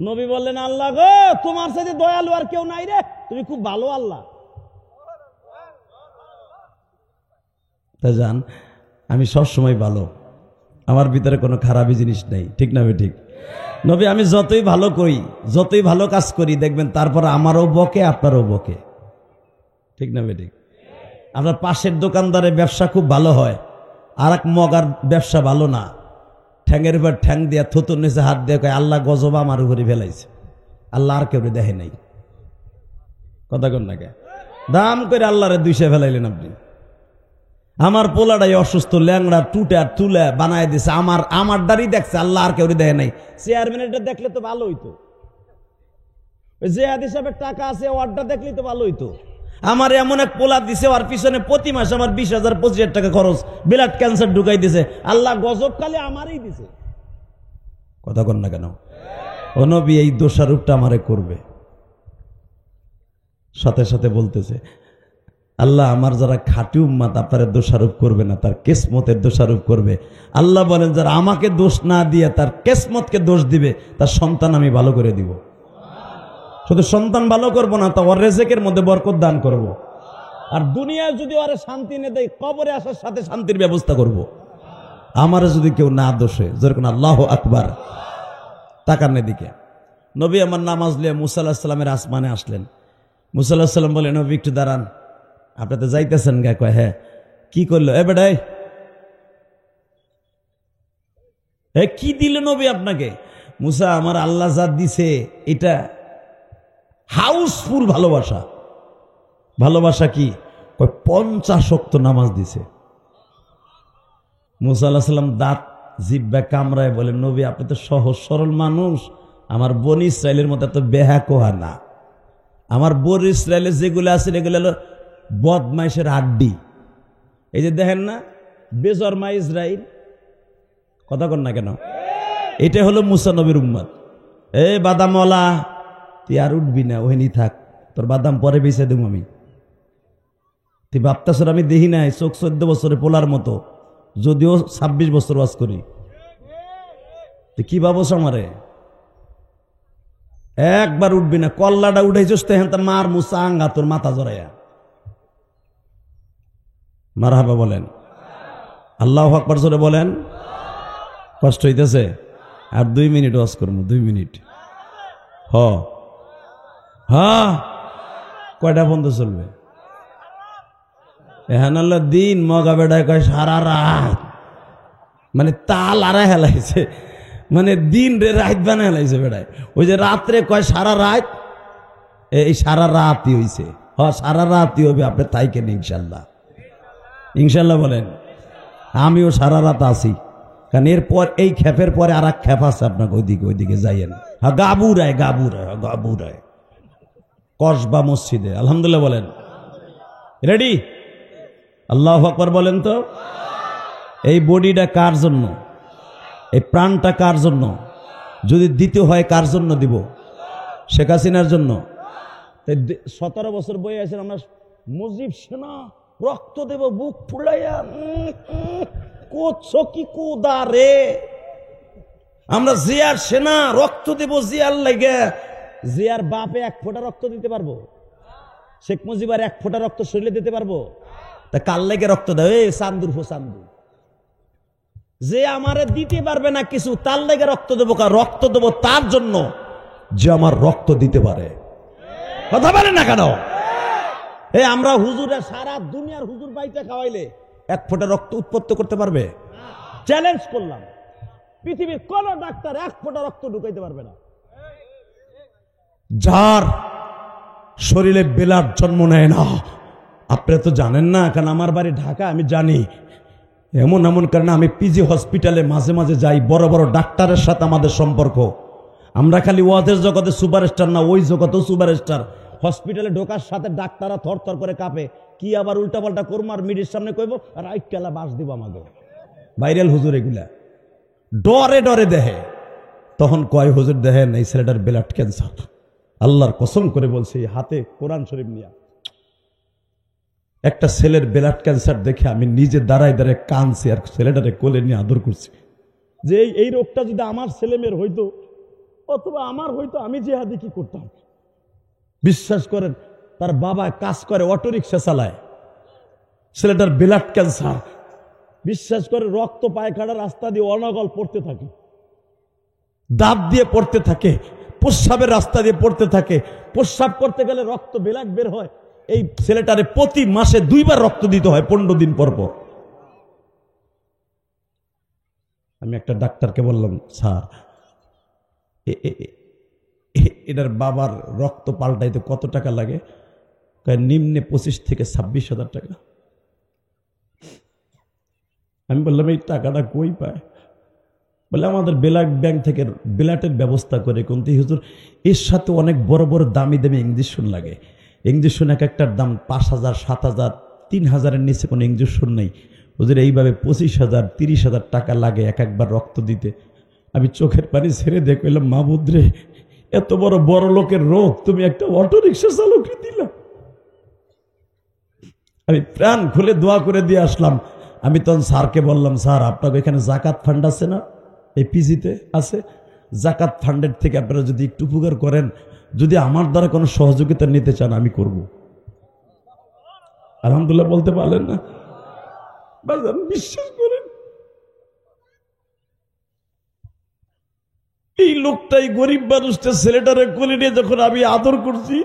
নবী বললেন, আল্লাহ গো, তোমার সাথে দয়ালু আর কেউ নাই রে, তুমি খুব ভালো আল্লাহ। তা জান, আমি সবসময় ভালো, আমার ভিতরে কোনো খারাপই জিনিস নেই, ঠিক না ঠিক? নবী, আমি যতই ভালো করি, যতই ভালো কাজ করি, দেখবেন তারপর আমারও বকে, আপনারও বকে, ঠিক না ঠিক? আপনার পাশের দোকানদারের ব্যবসা খুব ভালো হয়, আর এক মগার ব্যবসা ভালো না, ঠ্যাঙের উপর ঠ্যাং দিয়া থুতুর নিচে হাত দিয়ে কয়, আল্লাহ গজব আমার উপরে ফেলাইছে, আল্লাহ আর কেউ দেখে নাই। কথা কন না কে? দাম করে আল্লাহরে 200 ফেলাইলেন আপনি। আমার পোলাটাই অসুস্থ, ল্যাংড়া টুটা তুলে বানায় দিছে, আমার দাড়ি দেখছে, আল্লাহ আর কেউ দেখে নাই। চেয়ারম্যানটা দেখলে তো ভালো হইতো, যে হিসাবে টাকা আছে ওয়ার্ডটা দেখলে তো ভালো হইতো। আমার এমন এক পোলা দিছে, ওর পিছনে প্রতি মাসে আমার 20,000-25,000 টাকা খরচ, ব্লাড ক্যান্সার ঢুকাই দিছে, আল্লাহ গজব খালি আমারই দিছে। কথা কন না কেন? ও নবী, এই দোষারোপটা আমারে করবে। সাথে সাথে বলতেছে, আল্লাহ আমার যারা খাঁটি উম্মাত আপনারা দোষারোপ করবে না, তার কিসমতের দোষারোপ করবে। আল্লাহ বলেন, যারা আমাকে দোষ না দিয়ে তার কিসমতকে দোষ দিবে, তার সন্তান আমি ভালো করে দিব। শুধু সন্তান ভালো করব না, তা ওর রিজিকের মধ্যে বরকত দান করব। আর দুনিয়ায় যদি ওরে শান্তি না দেয়, কবরে আসার সাথে শান্তির ব্যবস্থা করব। আমারে যদি কেউ না দোষে, যেরকম আল্লাহু আকবার। তাকান এদিকে। নবী আমার নামাজ লিয়ে মুসা আলাইহিস সালামের আসমানে আসলেন। মুসা আলাইহিস সালাম বলেন, নবী একটু দাঁড়ান, আপনি তো যাইতেছেন গা? কয়, হ্যাঁ। কি করলো? এ বেটাই, কি দিল নবী আপনাকে? মুসা, আমার আল্লাহ যা দিছে এটা হাউসফুল ভালোবাসা। ভালোবাসা কি? 50 ওয়াক্ত নামাজ দিছে। মুসা আলাইহিস সালাম দাঁত জিহ্বা কামড়ায় বলেন, নবী আপনি তো সহজ সরল মানুষ, আমার বনি ইসরায়েলের মতো এত বেহা কোহা না। আমার বনি ইসরায়েলের যেগুলো আছে এগুলো হলো বদমাইশের আড্ডি। এই যে দেখেন না, বেজরমা ইসরাইল। কথা কন না কেন? এটা হলো মুসা নবীর উম্মত। বাদামওয়ালা, তুই আর উঠবি না, ওখানেই থাক, তোর বাদাম পরে বেঁচে দেবো আমি। তুই ভাবতাছর আমি দেখি নাই, চোখ 14 বছরে পোলার মতো, যদিও 26 বছর ওয়াজ করি। তুই কি ভাবছ আমারে? একবার উঠবি না, কল্লাটা উঠাইছস তো, হ্যাঁ মার মুসা আঙ্গা তোর মাথা জড়াইয়া। মারহাবা বলেন, আল্লাহু আকবার জোরে বলেন। কষ্ট হইতেছে? আর 2 মিনিট ওয়াজ করবো, 2 মিনিট। কয়টা বন্ধ চলবে? এহান দিন মগা বেড়ায় কয় সারা রাত, মানে তাল আড়াই হেলাইছে, মানে দিন রে রাত বানা হেলাইছে বেড়ায়। ওই যে রাত্রে কয় সারা রাত, এই সারা রাতই হইছে। সারা রাতই হবে, আপনি তাই কেন? ইনশাল্লাহ, ইনশাল্লাহ বলেন। আমিও সারা রাত আছি, কারণ এরপর এই খেপের পরে আর এক খেপ আছে আপনাকে, ওইদিকে যাইয়েন। গাবুরায় কসবা মসজিদে। আলহামদুলিল্লাহ বলেন। রেডি? আল্লাহু আকবার বলেন তো। এই বডিটা কার জন্য? এই প্রাণটা কার জন্য? যদি দিতে হয় কার জন্য দিব? শেখ হাসিনার জন্য। 17 বছর বয়ে আছেন আমরা, মুজিব সেনা রক্ত দেব বুক ফুলাইয়া, কি কুদা রে, আমরা জিয়ার সেনা রক্ত দেব জিয়ার লাগে। জিয়ার বাপে 1 ফোঁটা রক্ত দিতে পারবো? শেখ মুজিবার 1 ফোঁটা রক্ত শরীরে দিতে পারবো? তা কার লেগে রক্ত দেবে? চান্দুর ফো চান্দু, যে আমারে দিতে পারবে না কিছু, তার লেগে রক্ত দেবো। রক্ত দেবো তার জন্য যে আমার রক্ত দিতে পারে। কথা বলেন না কেন? আমরা হুজুরে সারা দুনিয়ার হুজুর বাইটা খাওয়াইলে 1 ফোঁটা রক্ত উৎপত্তি করতে পারবে? চ্যালেঞ্জ করলাম। পৃথিবীর কোন ডাক্তার এক ফোঁটা রক্ত ঢুকাইতে পারবে না। যার শরীরে বেলার জন্ম নেয় না, আপনারা তো জানেন না, কারণ আমার বাড়ি ঢাকা, আমি জানি। এমন এমন কারণে আমি পিজি হসপিটালে মাঝে মাঝে যাই, বড় বড় ডাক্তারের সাথে আমাদের সম্পর্ক। আমরা খালি ওয়াজের জগতে সুপারস্টার না, ওই জগতেও সুপারস্টার। হসপিটালে ঢোকার সাথে ডাক্তাররা থর থর করে কাঁপে, কি আবার উল্টাপাল্টা করবো আর মিডির সামনে কইব আর আইকেলা বাস দিব আমাকে। ভাইরাল হুজুর এগুলা ডরে ডরে দেহে। তখন কয় হুজুর দেখেন এই ছেলেটার ব্লাড ক্যান্সার। আল্লাহর কসম করে বলছি, হাতে কোরআন শরীফ নিয়ে একটা ছেলের ব্লাড ক্যান্সার দেখে আমি নিজে দাঁড়ায় দাঁড়ায় কাঁদছি আর ছেলেটারে কোলে নিয়ে আদর করছি, যে এই রোগটা যদি আমার ছেলে মেয়ের হইতো অথবা আমার হইতো, আমি জিহাদি কি করতাম। বিশ্বাস করেন, তার বাবা কাজ করে, অটো রিক্সা চালায়, ছেলেটার ব্লাড ক্যান্সার। বিশ্বাস করে, রক্ত পায়খানা রাস্তা দিয়ে অনগল পড়তে থাকে, দাঁত দিয়ে পড়তে থাকে, প্রস্রাবের রাস্তা দিয়ে পড়তে থাকে। প্রস্রাব করতে গেলে রক্ত ব্লাড বের হয়। এই ছেলেটারে প্রতি মাসে 2 বার রক্ত দিতে হয় 15 দিন পর পর। আমি একটা ডাক্তারকে বললাম, স্যার এটার বাবার রক্ত পাল্টাইতে কত টাকা লাগে? নিম্নে 25 থেকে 26,000 টাকা। আমি বললাম, এই টাকাটা কই পায়? বলে আমাদের ব্লাড ব্যাংক থেকে ব্লাডের ব্যবস্থা করে। কিন্তু হুজুর এর সাথে অনেক বড় বড় দামি দামি ইঞ্জেকশন লাগে। ইঞ্জেকশন এক একটার দাম 5,000, 7,000, 3,000-এর নিচে কোনো ইঞ্জেকশন নেই হুজুর। এইভাবে 25,000, 30,000 টাকা লাগে এক একবার রক্ত দিতে। আমি চোখের পানি ছেড়ে দেখলাম, মাহবুদ রে, এত বড় বড় লোকের রোগ তুমি একটা অটো রিক্সা চালককে দিলা। আমি প্রাণ খুলে দোয়া করে দিয়ে আসলাম। আমি তখন স্যারকে বললাম, স্যার আপনাকে এখানে জাকাত ফান্ড আছে না? এই পিজিতে আছে। জাকাত ফান্ডের থেকে আপনারা যদি একটু উপকার করেন, যদি আমার দ্বারা কোনো সহযোগিতা নিতে চান আমি করব। আলহামদুলিল্লাহ বলতে পারলেন না? বিশ্বাস করেন, এই লোকটাই গরিব মানুষটা ছেলেটারে কোলে নিয়ে যখন আমি আদর করছি,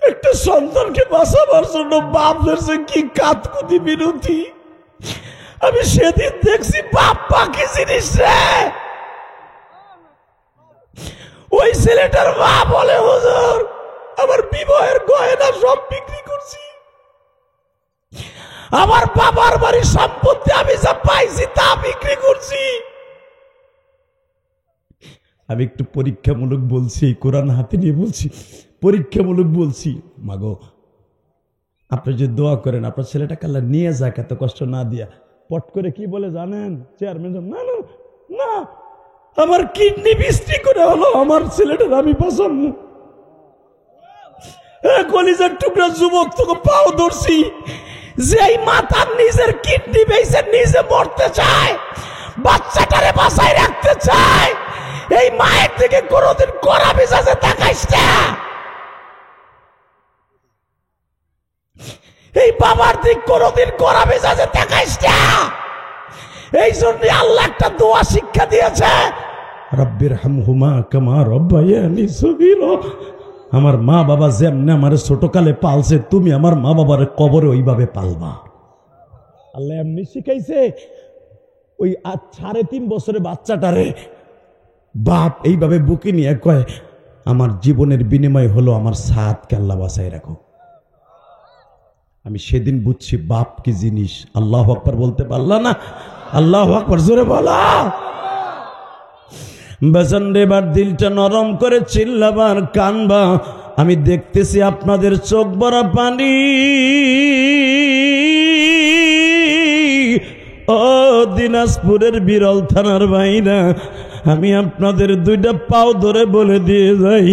একটা সন্তানকে বাঁচাবার জন্য বাপদের কি কাতকুতি বিনতি। আমি সেদিন দেখছি বাপ পাখি জিনিস রে। ওই ছেলেটার মা বলে, হুজুর আমার বিবাহের গয়না সব বিক্রি করছি, আমার বাবার বাড়ির সম্পত্তি আমি যা পাইছি তা বিক্রি করছি। আমি একটু পরীক্ষামূলক বলছি, কোরআন হাতে নিয়ে বলছি, পরীক্ষামূলক বলছি, মাগো আপনি যে দোয়া করেন আপনার ছেলেটা কাল্লা নিয়ে যাক, এত কষ্ট না দিয়া। পট করে কি বলে জানেন চেয়ারম্যান, না না না, আমার কিডনি বিক্রি করে হলো আমার ছেলেটার আমি পছন্দ। কলিজার টুকরা যুবক তোকে পাও ধরছি, যে এই মাতার নিজের কিডনি বেঁচে নিজে মরতে চায়, বাচ্চাটারে বাঁচাই রাখতে চায়, এই মায়ের দিকে কোনোদিন কড়া মেজাজে তাকাইস না। এই বাবার দিক কোনোদিন কড়া মেজাজে তাকাইস না। এই জন্য আল্লাহ একটা দোয়া শিক্ষা দিয়েছে, রব্বির হামহুমা কামা রব্বায়ানি সগীরা। আমার মা বাবা যেমনে আমার ছোটকালে পালছে, তুমি আমার মা বাবার কবরে ওইভাবে পালবা। আল্লাহ এমনি শিখাইছে। ওই 3.5 বছরের বাচ্চাটারে বাপ এইভাবে বুকে নিয়ে কয়, আমার জীবনের বিনিময় হলো আমার সাতকে আল্লাহ বাঁচাই রাখো। আমি সেদিন বুঝছি বাপ কি জিনিস। আল্লাহু আকবার বলতে পারলা না? আল্লাহু আকবার জোরে বলা। বেজান এবার দিলটা নরম করে চিল্লাবার কানবা। আমি দেখতেছি আপনাদের চোখ ভরা পানি। ও দিনাজপুরের বিরল থানার ভাইরা, আমি আপনাদের 2টা পাও ধরে বলে দিয়ে যাই,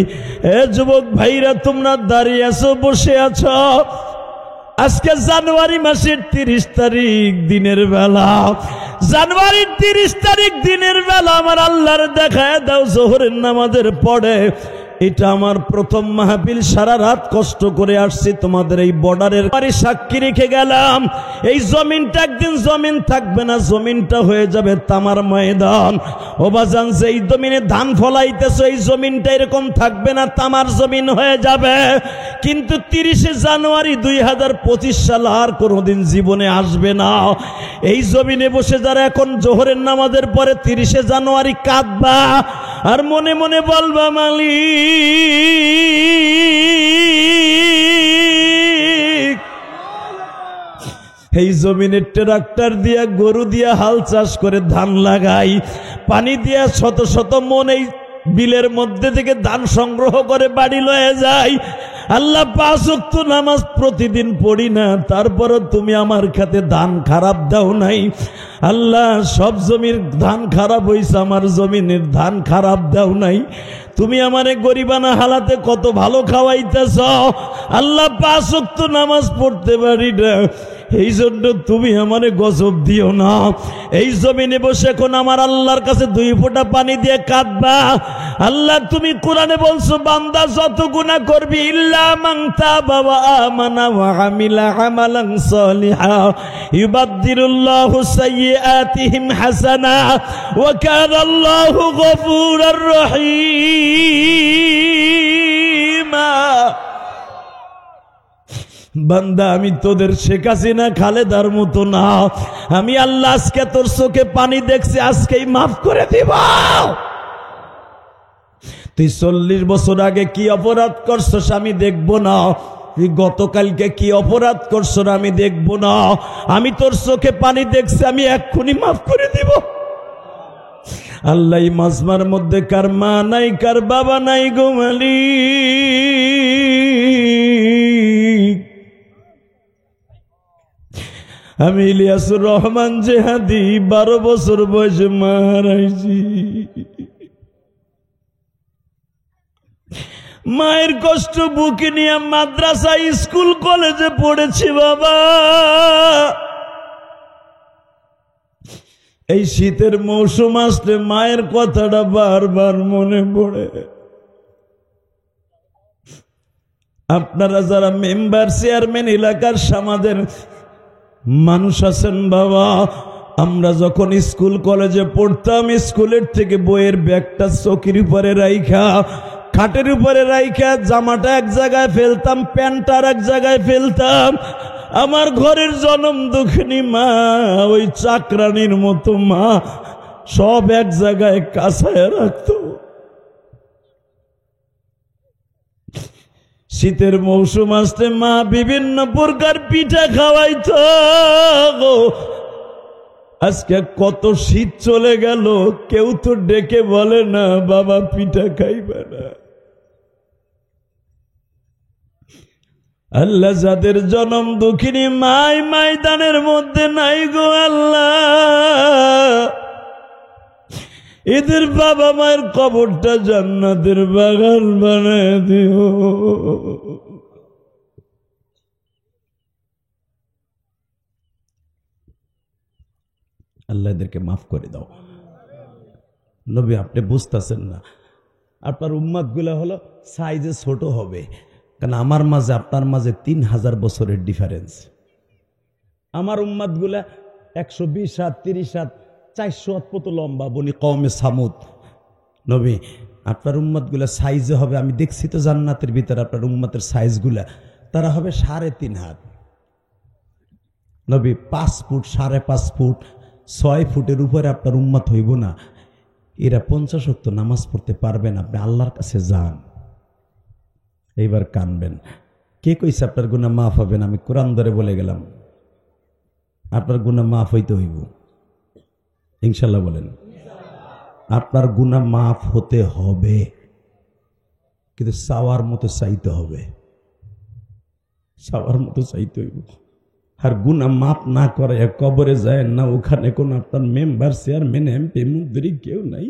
এ যুবক ভাইরা তোমরা দাঁড়িয়ে আছো, বসে আছো, আজকে জানুয়ারি মাসের 30 তারিখ দিনের বেলা, জানুয়ারির 30 তারিখ দিনের বেলা আমার আল্লাহর দেখায় দাও জোহরের নামাজের পড়ে। এটা আমার প্রথম মাহফিল, সারা রাত কষ্ট করে আসছি তোমাদের এই বর্ডারের বাড়ি সাক্ষী রেখে গেলাম। এই জমিনটা একদিন জমিন থাকবে না, জমিনটা হয়ে যাবে তামার ময়দান। ও বাজান, যেই জমিনে ধান ফলাইতেছ এই জমিনটা এরকম থাকবে না, তামার জমিন হয়ে যাবে। কিন্তু 30শে জানুয়ারি 2025 সাল আর কোনোদিন জীবনে আসবে না। এই জমিনে বসে যারা এখন জোহরের নামাজের পরে 30শে জানুয়ারি কাঁদবা আর মনে মনে বলবা মালিক, এই জমিনের ট্রাক্টর দিয়া গরু দিয়া হাল চাষ করে ধান লাগাই, পানি দিয়া শত শত মন এই বিলের মধ্যে থেকে ধান সংগ্রহ করে বাড়ি লয়ে যায়। আল্লাহ 5 ওয়াক্ত নামাজ প্রতিদিন পড়ি না, তারপরও তুমি আমার খাতে ধান খারাপ দাও নাই। আল্লাহ সব জমির ধান খারাপ হইছে, আমার জমিনের ধান খারাপ দাও নাই। তুমি আমারে গরিবানা হালাতে কত ভালো খাওয়াইতেছ। আল্লাহ 5 ওয়াক্ত নামাজ পড়তে পারি না, এই জন্য তুমি আমারে গজব দিও না। এই জমিনে বসে এখন আমার আল্লাহর কাছে 2 ফোঁটা পানি দিয়ে কাঁদবা। আল্লাহ তুমি কোরআনে বলছো, বান্দা যত গুনাহ করবি ইল্লা মান তাবা ওয়া আমানা ওয়া আমিলা আমালান সালিহা ইউবাদদিলুল্লাহু সাইয়্যাতিহিম হাসানা ওয়া কানা আল্লাহু গফুরার রহিমা। বান্দা আমি তোদের শেখ হাসিনা খালেদার মতো না, আমি আল্লাহ আজকে তোর চোখে পানি দেখছি, আজকেই মাফ করে দিব। তুই 40 বছর আগে কি অপরাধ করছস আমি দেখব না, তুই গতকালকে কি অপরাধ করছস আমি দেখব না, আমি তোর চোখে পানি দেখছি, আমি এক্ষুনি মাফ করে দিব। আল্লাহ মাজমার মধ্যে কার মা নাই, কার বাবা নাই গো মালিক, আমি ইলিয়াসুর রহমান জেহাদি 12 বছর বয়সে মারাইছি। মায়ের কষ্ট বুকে নিয়ে মাদ্রাসা স্কুল কলেজে পড়েছি বাবা। এই শীতের মৌসুম আসলে মায়ের কথাটা বারবার মনে পড়ে। আপনারা যারা মেম্বার চেয়ারম্যান এলাকার সমাজের মানুষ আছেন বাবা, আমরা যখন স্কুল কলেজে পড়তাম, স্কুলের থেকে বইয়ের ব্যাগটা চৌকির উপরে রাইখা, খাটের উপরে রাইখা, জামাটা এক জায়গায় ফেলতাম, প্যান্টটা আর এক জায়গায় ফেলতাম। আমার ঘরের জনম দুঃখিনী মা, ওই চাকরানির মতো মা, সব এক জায়গায় কাছায় রাখতো। শীতের মৌসুম আসতে মা বিভিন্ন প্রকার পিঠা খাওয়াইতো। আজকে কত শীত চলে গেল, কেউ তো ডেকে বলে না বাবা পিঠা খাইবে না। আল্লাহ যাদের জনম দুঃখিনী মাই ময়দানের মধ্যে নাই গো আল্লাহ, এদের বাবা মায়ের কবরটা জান্নাতের বাগান বানায় দিও। আল্লাহ এদেরকে মাফ করে দাও। নবী আপনি বুঝতেছেন না, আপনার উম্মত গুলা হলো সাইজে ছোট হবে, কারণ আমার মাঝে আপনার মাঝে 3000 বছরের ডিফারেন্স। আমার উম্মত গুলা 120 হাত 30 হাত 400 হাত পত লম্বা, বনি কওমে সামুদ। নবী আপনার উম্মত গুলা সাইজে হবে, আমি দেখছি তো জান্নাতের ভিতরে আপনার উম্মতের সাইজ গুলা, তারা হবে 3.5 হাত। নবী 5 ফুট 5.5 ফুট 6 ফুটের উপরে আপনার উম্মত হইব না। এরা 50 ওয়াক্ত নামাজ পড়তে পারবেন, আপনি আল্লাহর কাছে যান। এইবার কানবেন, কে কইছে আপনার গুনাহ মাফ হবে না? আমি কোরআন ধরে বলে গেলাম, আপনার গুনাহ মাফ হইতে হইব ইনশাল্লাহ। বলেন আপনার গুনাহ মাফ হতে হবে, কিন্তু চাওয়ার মতো চাইতে হবে, চাওয়ার মতো চাইতে হইব। আর গুনাহ মাফ না করে কবরে যায় না, ওখানে কোন আপনার মেম্বার চেয়ারম্যান এমপি মন্ত্রী কেউ নাই,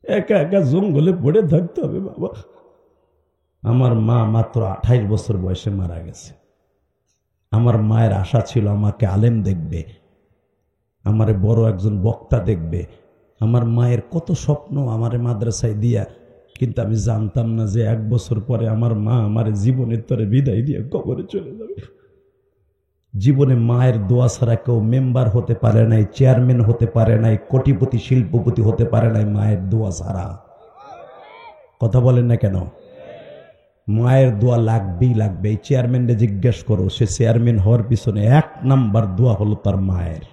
একা একা জঙ্গলে পড়ে থাকতে হবে বাবা। আমার মা মাত্র 28 বছর বয়সে মারা গেছে। আমার মায়ের আশা ছিল আমাকে আলেম দেখবে, আমারে বড় একজন বক্তা দেখবে। আমার মায়ের কত স্বপ্ন আমারে মাদ্রাসায় দিয়া, কিন্তু আমি জানতাম না যে 1 বছর পরে আমার মা আমার জীবনের তরে বিদায় দিয়ে কবরে চলে যাবে। জীবনে মায়ের দোয়া ছাড়া কেউ মেম্বার হতে পারে নাই, চেয়ারম্যান হতে পারে নাই, কোটিপতি শিল্পপতি হতে পারে নাই মায়ের দোয়া ছাড়া। কথা বলেন না কেন? মায়ের দোয়া লাগবেই লাগবে। এই চেয়ারম্যানকে জিজ্ঞেস করো, সে চেয়ারম্যান হওয়ার পিছনে 1 নাম্বার দোয়া হলো তার মায়ের।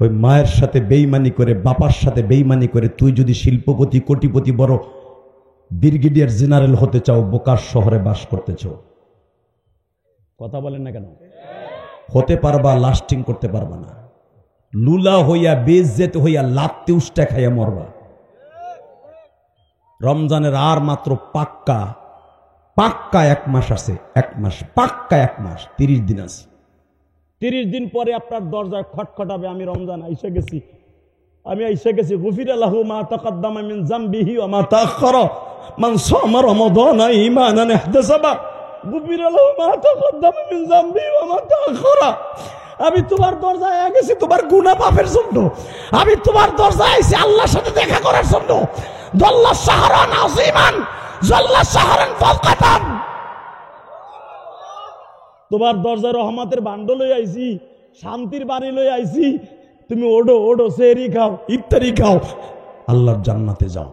ওই মায়ের সাথে বেইমানি করে, বাবার সাথে বেইমানি করে তুই যদি শিল্পপতি, কোটিপতি, বড় ব্রিগেডিয়ার জেনারেল হতে চাও, বোকার শহরে বাস করতে চাও, কথা বলেন না কেন? হতে পারবা, লাস্টিং করতে পারবা না। লুলা হইয়া, বেইজ্জত হইয়া, লাত্তি উষ্টা খাইয়া মরবা। রমজানের আর মাত্র পাক্কা 1 মাস আছে, 1 মাস পাক্কা, 1 মাস 30 দিন আছে। 30 দিন পরে আপনার দরজায় খটখটাবে, আমি রমজান আইসা গেছি, আমি আইসা গেছি। গুফিরা লাহু মা তাকাদ্দামা মিন যামবিহি ওয়া মা তাআখারা মান সামা রমাদানা ঈমানান ইহতাসাবা গুফিরা লাহু মা তাকাদ্দামা মিন যামবিহি ওয়া মা তাআখারা। আমি তোমার দরজায় গেছি তোমার গুনাহ পাপের জন্য, আমি তোমার দরজায় আইছি আল্লাহর সাথে দেখা করার জন্য। দাল্লা শাহরান আযীমান জাল্লা শাহরান ফাকাতান, তোমার দরজায় রহমতের বান্ডল লই আইছি, শান্তির বাণী লই আইছি। তুমি ওডো ওডো, সেহরি খাও, ইফতারি খাও, আল্লাহর জান্নাতে যাও।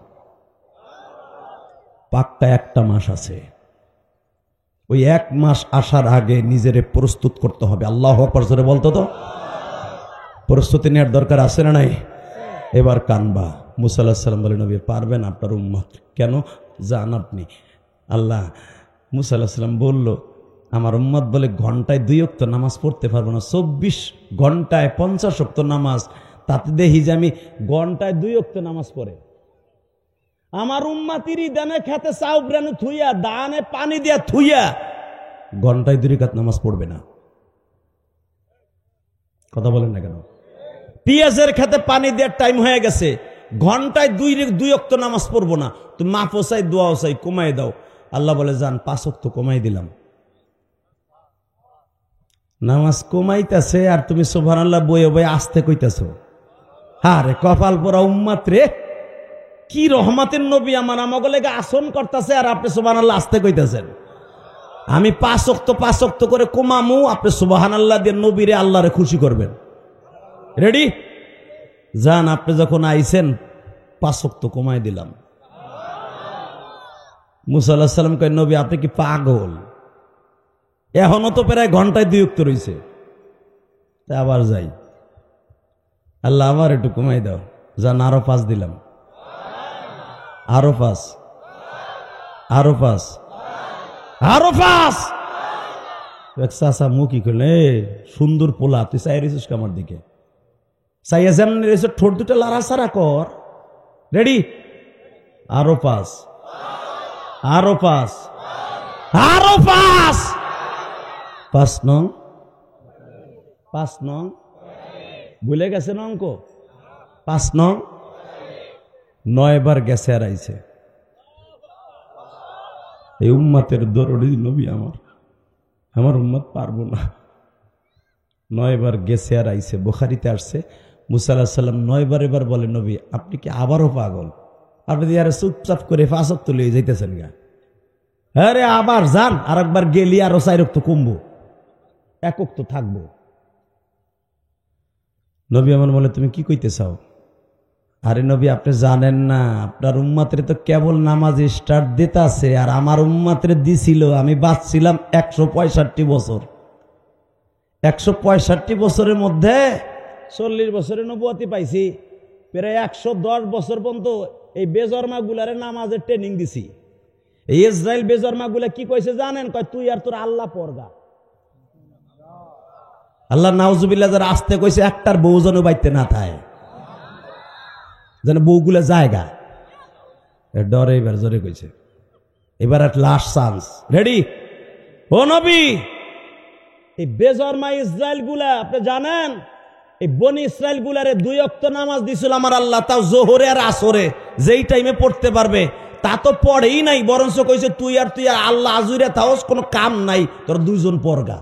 পাক্কা 1টা মাস আছে। ওই 1 মাস আসার আগে নিজেরে প্রস্তুত করতে হবে। আল্লাহু আকবার জোরে বলতো তো। প্রস্তুতি নেওয়ার দরকার আছে না নাই? এবার কানবা। মুসা আলাইহিস সালাম বলেন, নবী পারবেন আপনার উম্মত? কেন? জান আপনি। আল্লাহ, মুসা আলাইহিস সালাম বলল, আমার উম্মত বলে ঘন্টায় 2 ওয়াক্ত নামাজ পড়তে পারবো না, 24 ঘন্টায় 50 ওয়াক্ত নামাজ। তাতে দেখি যে আমি ঘন্টায় 2 ওয়াক্ত নামাজ পড়ে। আমার উম্মতির দানে খেতে চাউ ব্রানু থুইয়া, দানে পানি দিয়া থুইয়া ঘন্টায় 2 রাকাত নামাজ পড়বে না। কথা বলেন না কেন? পিয়াজের খেতে পানি দেওয়ার টাইম হয়ে গেছে, ঘন্টায় 2 ওয়াক্ত নামাজ পড়বো না। তুমি মাফও চাই, দোয়াও চাই, কমাই দাও। আল্লাহ বলে, যান 5 ওয়াক্ত কমাই দিলাম। নামাজ কমাইতেছে আর তুমি সুবহানাল্লাহ বয়ে বয়ে আসতে কইতেছো। আরে কপাল পোড়া উম্মত রে, কি রহমতের নবী আমার, আমাকে লেগে আসন করতেছে আর আপনি সুবহানাল্লাহ আসতে কইতেছেন। আমি 5 ওয়াক্ত করে কমামু, আপনি সুবহানাল্লাহ দিয়ে নবীরে আল্লাহরে খুশি করবেন। রেডি? যান, আপনি যখন আইছেন 5 ওয়াক্ত কমাই দিলাম। মুসা আলাইহিস সালাম কয়, নবী আপনি কি পাগল? এখনো তো প্রায় ঘন্টায় 2 ওয়াক্ত রয়েছে। তাই আবার যাই, আল্লাহ আবার একটু কমাই দাও। যান, আরো 5 দিলাম, আরো 5, আরো 5, আরো 5। চাষা মুখি করলে, সুন্দর পোলা, তুই চাই রেছিস আমার দিকে, চাইয়া যেমন রেছে, ঠোঁট দুটো লাড়াছাড়া কর। রেডি? আরো 5, আরো 5, আরো 5, 5 নং, 5 নং, ভুলে গেছে না অঙ্ক? 5 নং, 9 বার গেছে আর আইছে। এই উম্মতের দরদি নবী আমার উম্মত পারবো না। 9 বার গেছে আর আইছে। বুখারীতে আসছে, মুসা আলাইহিস সালাম 9 বার এবার বলে, নবী আপনি কি আবারও পাগল? আপনি আরে চুপচাপ করে 5 ওয়াক্ত লয়ে যাইতেছেন গা। আরে আবার যান, আর একবার গেলি আরো 4 ওয়াক্ত কমবো, 1 ওয়াক্ত থাকবো। নবী আমার বলে, তুমি কি কইতে চাও? আরে নবী আপনি জানেন না, আপনার উম্মতের তো কেবল নামাজ স্টার্ট দিতেছে, আর আমার উম্মতের দিছিল, আমি বাঁচছিলাম 165 বছর। 165 বছরের মধ্যে 40 বছরের নবুয়তি পাইছি, প্রায় 110 বছর পর্যন্ত এই বেজরমা গুলারে নামাজের ট্রেনিং দিছি। এই ইসরায়েল বেজরমা গুলা কি কইছে জানেন? কয় তুই আর তোর আল্লাহ পরগা। আল্লাহ নাউজুবিল্লাহ যারা আসতে কইছে, একটার বউ যেন বাইতে না থাকে, যেন বউগুলা জায়গা ডরে। এবার জোরে কইছে, এবার এক লাস্ট চান্স। রেডি? ও নবী, এই বেজরমা ইসরায়েল গুলা আপনি জানেন, এই বনি ইসরায়েল গুলারে 2 ওয়াক্ত নামাজ দিছিল আমার আল্লাহ, তাও জোহরে আর আসরে, যেই টাইমে পড়তে পারবে তা তো পড়েই নাই, বরঞ্চ কইছে তুই আর আল্লাহ আজুরে তাওস, কোনো কাম নাই, তোর 2 জন পরগা।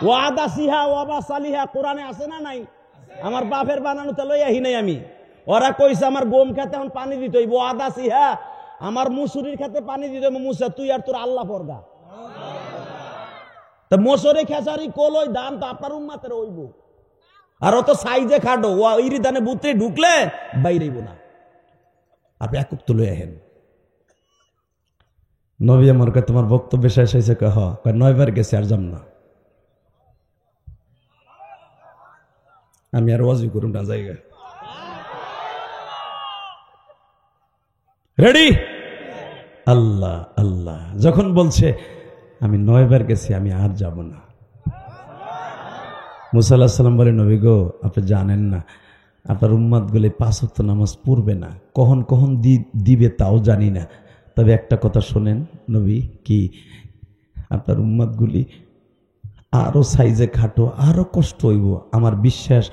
ওয়াদা সিহা ওয়াবা সালিহা কোরআনে আছে না নাই? আমার বাপের বানানো তো লই আহি নাই আমি। ওরা কইছে আমার গম খেতে এখন পানি দিতে হইব, ওয়াদা সিহা আমার মুসুরির খেতে পানি দিতে হইব, মুসা তুই আর তোর আল্লাহ পরগা। তা মসুরি খেসারি কলই দান তো আপনার উম্মাতের হইব। আর অত সাইজে খাটো, ওইরি দানে বুতরে ঢুকলে বাইরেইব না। আপনি একক তো লই আহেন। নবী আমার কয় তোমার বক্তব্য শেষ হয়েছে? কয় 9 বার গেছে, আর যাম না, আমি আর ওয়াজি করুন না জায়গা। রেডি? আল্লাহ আল্লাহ যখন বলছে আমি 9 বার গেছি, আমি আর যাব না। মুসা আলাইহিস সালাম বলে, নবী গো, আপনি জানেন না আপনার উম্মাত গুলি 5 ওয়াক্ত নামাজ পড়বে না, কখন কখন দিবে তাও জানি না। তবে একটা কথা শোনেন নবী, কি আপনার উম্মাত গুলি আরো সাইজে খাটো, আরো কষ্ট হইব। আমার বিশ্বাস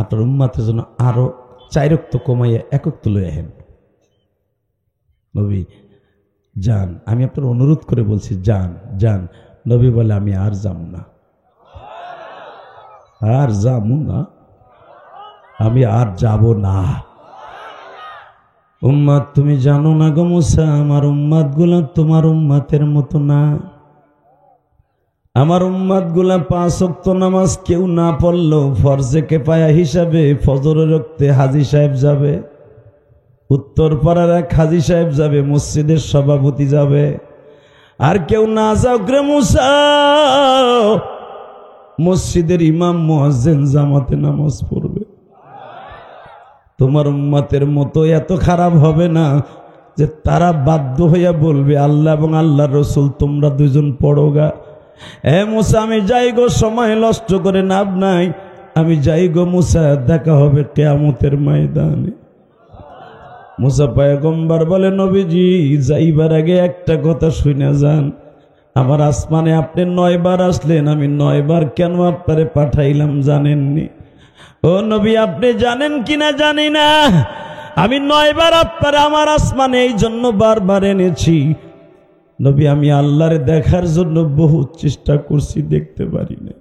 আপনার উম্মাতের জন্য আরো 4 ওয়াক্ত কমাইয়া 1 ওয়াক্ত লই আহেন। নবী যান, আমি আপনার অনুরোধ করে বলছি, যান যান। নবী বলে, আমি আর যাব না, আর যাব না, আমি আর যাব না। উম্মাত তুমি জানো না গো মুসা, আমার উম্মাত গুলা তোমার উম্মাতের মতো না। আমার উম্মাত গুলা 5 ওয়াক্ত নামাজ কেউ না পড়লেও ফরজে কিফায়া হিসাবে ফজরের ওয়াক্তে হাজী সাহেব যাবে, উত্তর পাড়ার এক হাজী সাহেব যাবে, মসজিদের সভাপতি যাবে। আর কেউ না যাও রে মুসা, মসজিদের ইমাম মুয়াজ্জিন জামাতে নামাজ পড়বে। তোমার উম্মতের মতো এত খারাপ হবে না যে তারা বাধ্য হইয়া বলবে আল্লাহ এবং আল্লাহর রাসূল তোমরা দুজন পড়োগা। এ মুসা আমি যাই গো, সময় নষ্ট করে লাভ নাই, আমি যাই গো মুসা, দেখা হবে কিয়ামতের ময়দানে। মুসা পয়গম্বর বলে, নবীজি যাইবার আগে একটা কথা শুনে যান, আমার আসমানে আপনি 9 বার আসলেন, আমি 9 বার কেন আপনারে পাঠাইলাম জানেননি? ও নবী আপনি জানেন কিনা জানি না, আমি 9 বার আপনারে আমার আসমানে এই জন্য বারবার এনেছি। নবী আমি আল্লাহরে দেখার জন্য বহু চেষ্টা করছি, দেখতে পারি না।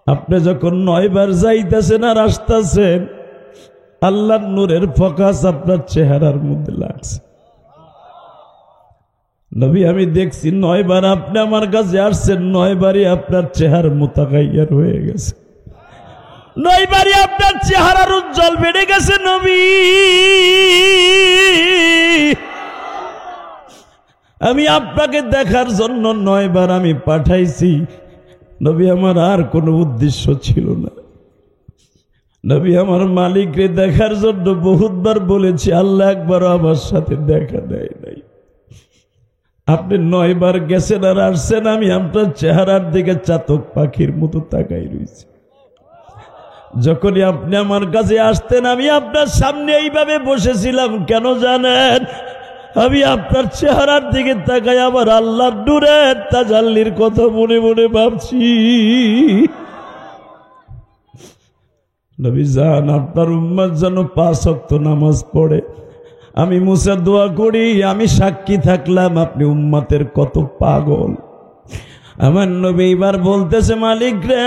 আপনি যখন 9 বার যাইতেছেন আর আসতেছেন, আল্লাহর নূরের ফোকাস আপনার চেহারার মধ্যে লাগছে। নবী আমি দেখছি 9 বার আপনি আমার কাছে আসছেন, 9 বারই আপনার চেহারা মুতাগায়্যির হয়ে গেছে, 9 বারই আপনার চেহারার উজ্জ্বল বেড়ে গেছে। নবী আমি আপনাকে দেখার জন্য 9 বার আমি পাঠাইছি। নবী আমার আর কোনো উদ্দেশ্য ছিল না। নবী আমার মালিকরে দেখার জন্য বহুতবার বলেছি, আল্লাহ একবারও আমার সাথে দেখা দেয় নাই। আপনি 9 বার গেছেন আর আসছেন, আমি আপনার চেহারার দিকে চাতক পাখির মতো তাকাই রয়েছি। যখনই আপনি আমার কাছে আসতেন আমি আপনার সামনে এইভাবে বসেছিলাম, কেন জানেন? আমি আপনার চেহারার দিকে তাকাই আবার আল্লাহর নূরের তাজাল্লির কথা মনে মনে ভাবছি। নবী জান, আপনার উম্মত যেন 5 ওয়াক্ত নামাজ পড়ে। আমি মুসা দোয়া করি, আমি সাক্ষী থাকলাম আপনি উম্মতের কত পাগল। আমার নবী এবার বলতেছে, মালিক রে,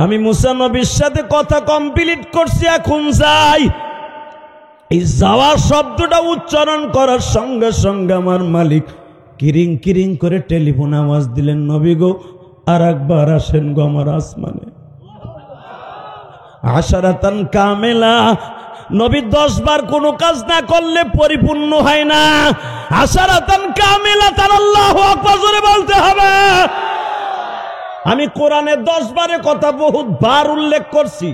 আমি মুসা নবীর সাথে কথা কমপ্লিট করছি, এখন যাই। এই যাওয়ার শব্দটা উচ্চারণ করার সঙ্গে সঙ্গে আমার মালিক কিরিং কিরিং করে টেলিফোন আওয়াজ দিলেন, নবী গো আর একবার আসেন গো আমার আসমানে। আশারাতান কামেলা, নবী 10 বার কোনো কাজ না করলে পরিপূর্ণ হয় না। আশারাতান কামেলা, তার আল্লাহু আকবার জোরে বলতে হবে। আমি কোরআনে 10 বারে কথা বহুত বার উল্লেখ করছি।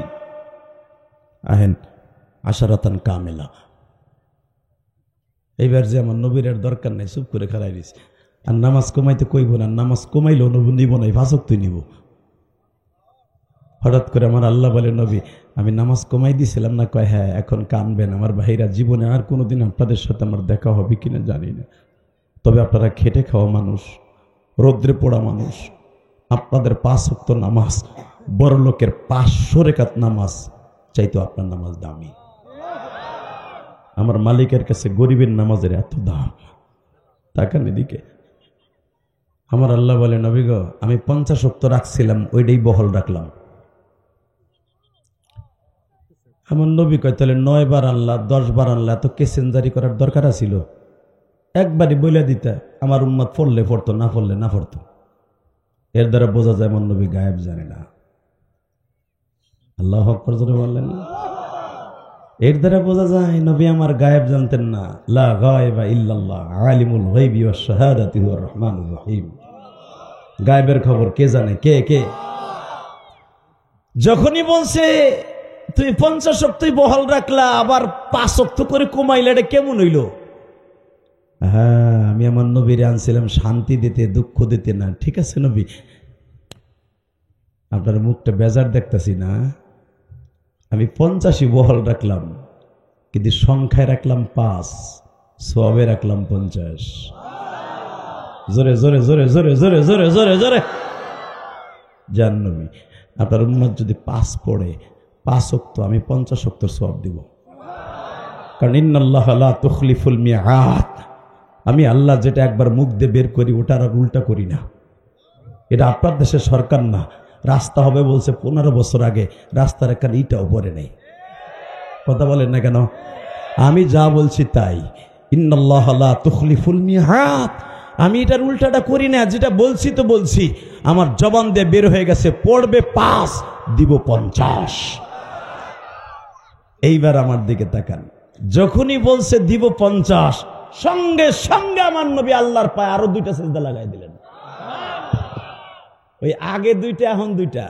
আহেন আশারাতান কামেলা। এইবার যে আমার নবীর আর দরকার নাই, চুপ করে খাড়াই দিস। আর নামাজ কমাইতে কইব না, নামাজ কমাইলেও নবী নিব না, 5 ওয়াক্ত নিব। হঠাৎ করে আমার আল্লাহ বলে, নবী আমি নামাজ কমাই দিছিলাম না? কয় হ্যাঁ, এখন কানবেন। আমার ভাইরা, জীবনে আর কোনোদিন আপনাদের সাথে আমার দেখা হবে কিনা জানি না, তবে আপনারা খেটে খাওয়া মানুষ, রৌদ্রে পোড়া মানুষ, আপনাদের 5 ওয়াক্ত নামাজ বড় লোকের 500 রাকাত নামাজ চাইতো আপনার নামাজ দামি। আমার মালিকের কাছে গরিবের নামাজের এত দাম। তাকান এদিকে। আমার আল্লাহ বলে, নবী গো আমি 50 ওয়াক্ত রাখছিলাম, ওইটাই বহল রাখলাম। আমার নবী কয়, তাহলে 9 বার আল্লাহ 10 বার আল্লাহ, এত কেসেঞ্জারি করার দরকার ছিল? একবারই বলে দিতে, আমার উম্মত পড়লে পড়তো, না পড়লে না পড়তো। এর দ্বারা বোঝা যায় আমার নবী গায়েব জানে না। আল্লাহু আকবার জোরে বললেন। এর দ্বারা বোঝা যায় নবী আমার গায়েব জানতেন না। লা গায়বা ইল্লাল্লাহ আলিমুল গায়বি ওয়াশ শাহাদাতি হুয়ার রহমানুর রহিম। গায়েবের খবর কে জানে? কে? যখনই বলছে তুমি 50 ওয়াক্তই বহাল রাখলা, আবার 5 ওয়াক্ত করে কমাইলে, এটা কেমন হইল? হ্যাঁ, আমি আমার নবীরে আনছিলাম শান্তি দিতে, দুঃখ দিতে না। ঠিক আছে নবী, আপনার মুখটা বেজার দেখতেছি না। আমি 50ই বহাল রাখলাম, কিন্তু সংখ্যায় রাখলাম 5, সওয়াবে রাখলাম 50। জোরে জোরে জোরে জোরে জোরে জোরে জোরে জোরে জান নবী, আপনার উম্মত যদি 5 পড়ে 5 ওয়াক্ত, আমি 50 ওয়াক্ত সওয়াব দিব। কারণ ইন্নাল্লাহ লা তুখলিফুল মিআদ, আমি আল্লাহ যেটা একবার মুখ দিয়ে বের করি ওটা আর উল্টা করি না। এটা আপনার দেশের সরকার না, রাস্তা হবে বলছে 15 বছর আগে, রাস্তার একটা ইটাও পড়ে নেই। কথা বলেন না কেন? আমি যা বলছি তাই। ইন্নাল্লাহ লা তুখলিফুল মিআদ, আমি এটার উল্টাটা করি না, যেটা বলছি তো বলছি। আমার জবান দিয়ে বের হয়ে গেছে পড়বে 5, দিব 50। এইবার আমার দিকে তাকান, যখনই বলছে দিব 50, সঙ্গে সঙ্গে আমার নবী আল্লাহর পায়ে আরো 2টা সিজদা লাগাই দিলেন। ওই আগে 2টা, এখন 2টা,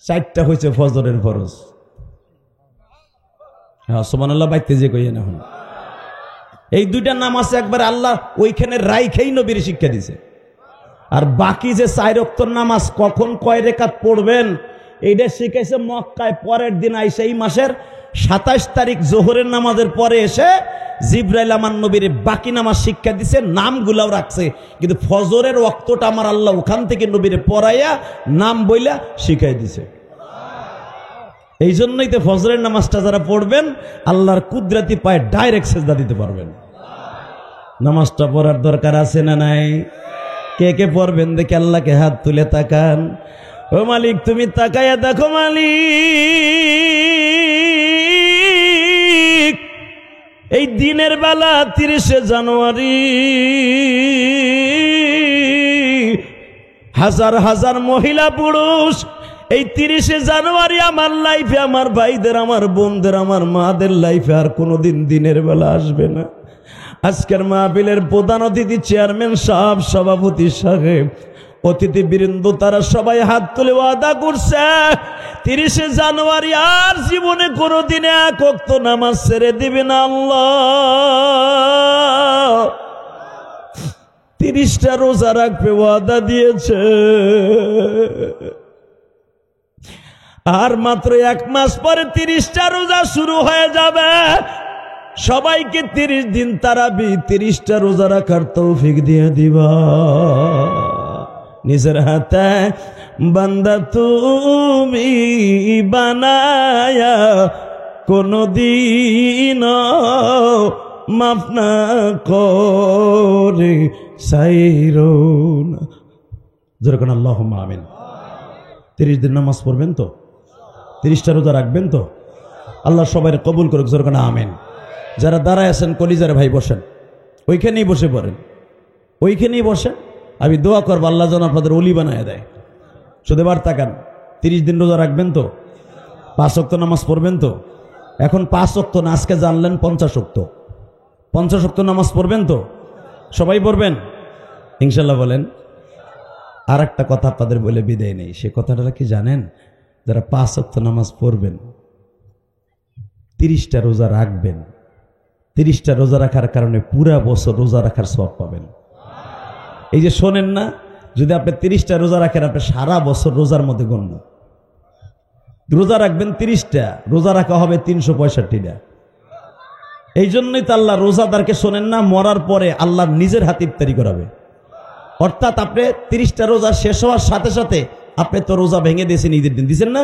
4টা হয়েছে ফজরের ফরজ। হ্যাঁ, সুবহানাল্লাহ বাইতে যে কইেন। এখন এই 2টা নামাজ একবার আল্লাহ ওইখানে রাইখেই নবীর শিক্ষা দিছে। আর বাকি যে 4 ওয়াক্তর নামাজ কখন কয় রাকাত পড়বেন এইটা শিখাইছে মক্কায়। পরের দিন আইসা এই মাসের 27 তারিখ জোহরের নামাজের পরে এসে জিবরাইল আমার নবীর বাকি নামাজ শিক্ষা দিছে, নামগুলাও রাখছে। কিন্তু ফজরের ওয়াক্তটা আমার আল্লাহ ওখান থেকে নবীরে পড়াইয়া নাম বইলা শিখাই দিছে। এই জন্যই তো ফজরের নামাজটা যারা পড়বেন আল্লাহর কুদরতি পায়ে ডাইরেক্ট সেজদা দিতে পারবেন। নামাজটা পড়ার দরকার আছে না নাই? কে কে পড়বেন দেখে আল্লাহকে হাত তুলে তাকান। ও মালিক, তুমি তাকাইয়া দেখো মালিক, এই দিনের বেলা 30শে জানুয়ারি হাজার হাজার মহিলা পুরুষ এই 30শে জানুয়ারি আমার লাইফে, আমার ভাইদের, আমার বোনদের, আমার মাদের লাইফে আর কোনোদিন দিনের বেলা আসবে না। আজকের মাহফিলের প্রধান অতিথি চেয়ারম্যান সাহেব, সভাপতি সাহেব, অতিথি বৃন্দ, তারা সবাই হাত তুলে ওয়াদা করছে 30শে জানুয়ারি আর জীবনে কোনোদিন 1 ওয়াক্ত নামাজ ছেড়ে দিবে না। আল্লাহ 30টা রোজা রাখবে ওয়াদা দিয়েছে। আর মাত্র 1 মাস পরে 30টা রোজা শুরু হয়ে যাবে। সবাইকে 30 দিন তারাবি 30টা রোজা রাখার তৌফিক দিয়ে দিবা। নিজের হাতে বান্দা তুমি বানায়া কোনদিন মাফ না করে সাইরো না। যেরকম আল্লাহুম্মা আমিন। 30 দিন নামাজ পড়বেন তো? 30টা রোজা রাখবেন তো? আল্লাহ সবাই কবুল করুক। যেরকম আমিন। যারা দাঁড়ায় আছেন কলিজার ভাই বসেন, ওইখানেই বসে পড়েন, ওইখানেই বসেন। আমি দোয়া করবো আল্লাহ যেন আপনাদের অলি বানায় দেয়। শুধু এবার তাকান, 30 দিন রোজা রাখবেন তো? 5 ওয়াক্ত নামাজ পড়বেন তো? এখন 5 ওয়াক্ত না, আজকে জানলেন 50 ওয়াক্ত। 50 ওয়াক্ত নামাজ পড়বেন তো? সবাই পড়বেন ইনশাল্লাহ? বলেন। আর একটা কথা আপনাদের বলে বিদায় নেই। সে কথাটা কি জানেন? যারা 5 ওয়াক্ত নামাজ পড়বেন, 30টা রোজা রাখবেন, 30টা রোজা রাখার কারণে পুরা বছর রোজা রাখার সওয়াব পাবেন। এই যে শোনেন না, যদি আপনি 30টা রোজা রাখেন, আপনি সারা বছর রোজার মধ্যে গণ্য। রোজা রাখবেন 30টা, রোজা রাখা হবে 365টা। এই জন্যই তো আল্লাহ রোজাদারকে শোনেন না, মরার পরে আল্লাহ নিজের হাতে ইফতারি করাবে। অর্থাৎ আপনি 30টা রোজা শেষ হওয়ার সাথে সাথে আপনি তো রোজা ভেঙে দিয়েছেন, ঈদের দিন দিয়েছেন না,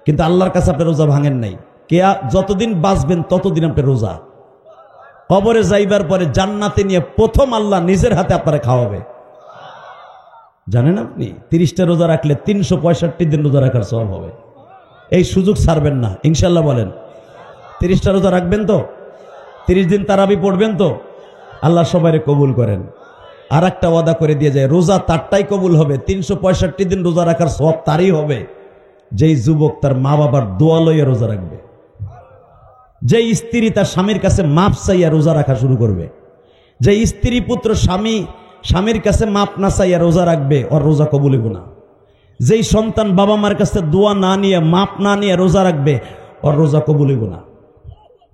কিন্তু আল্লাহর কাছে আপনি রোজা ভাঙেন নাই। কে যতদিন বাঁচবেন ততদিন আপনি রোজা। কবরে যাইবার পরে জান্নাতে নিয়ে প্রথম আল্লাহ নিজের হাতে আপনারা খাওয়াবে। জানেন আপনি 30টা রোজা রাখলে 365 দিন রোজা রাখার সওয়াব হবে। এই সুযোগ ছাড়বেন না ইনশাল্লাহ। বলেন 30টা রোজা রাখবেন তো? 30 দিন তারাবি পড়বেন তো? আল্লাহ সবাইরে কবুল করেন। আর একটা ওয়াদা করে দিয়ে যায়, রোজা তারটাই কবুল হবে, 365 দিন রোজা রাখার সওয়াব তারই হবে যেই যুবক তার মা বাবার দোয়া লইয়া রোজা রাখবে, যেই স্ত্রী তার স্বামীর কাছে মাপ চাইয়া রোজা রাখা শুরু করবে, যে স্ত্রী পুত্র স্বামীর কাছে মাপ না চাইয়া রোজা রাখবে, ওর রোজা কবুল হইব না। যেই সন্তান বাবা মার কাছে দোয়া না নিয়ে মাপ না নিয়ে রোজা রাখবে, ওর রোজা কবুল হইব না।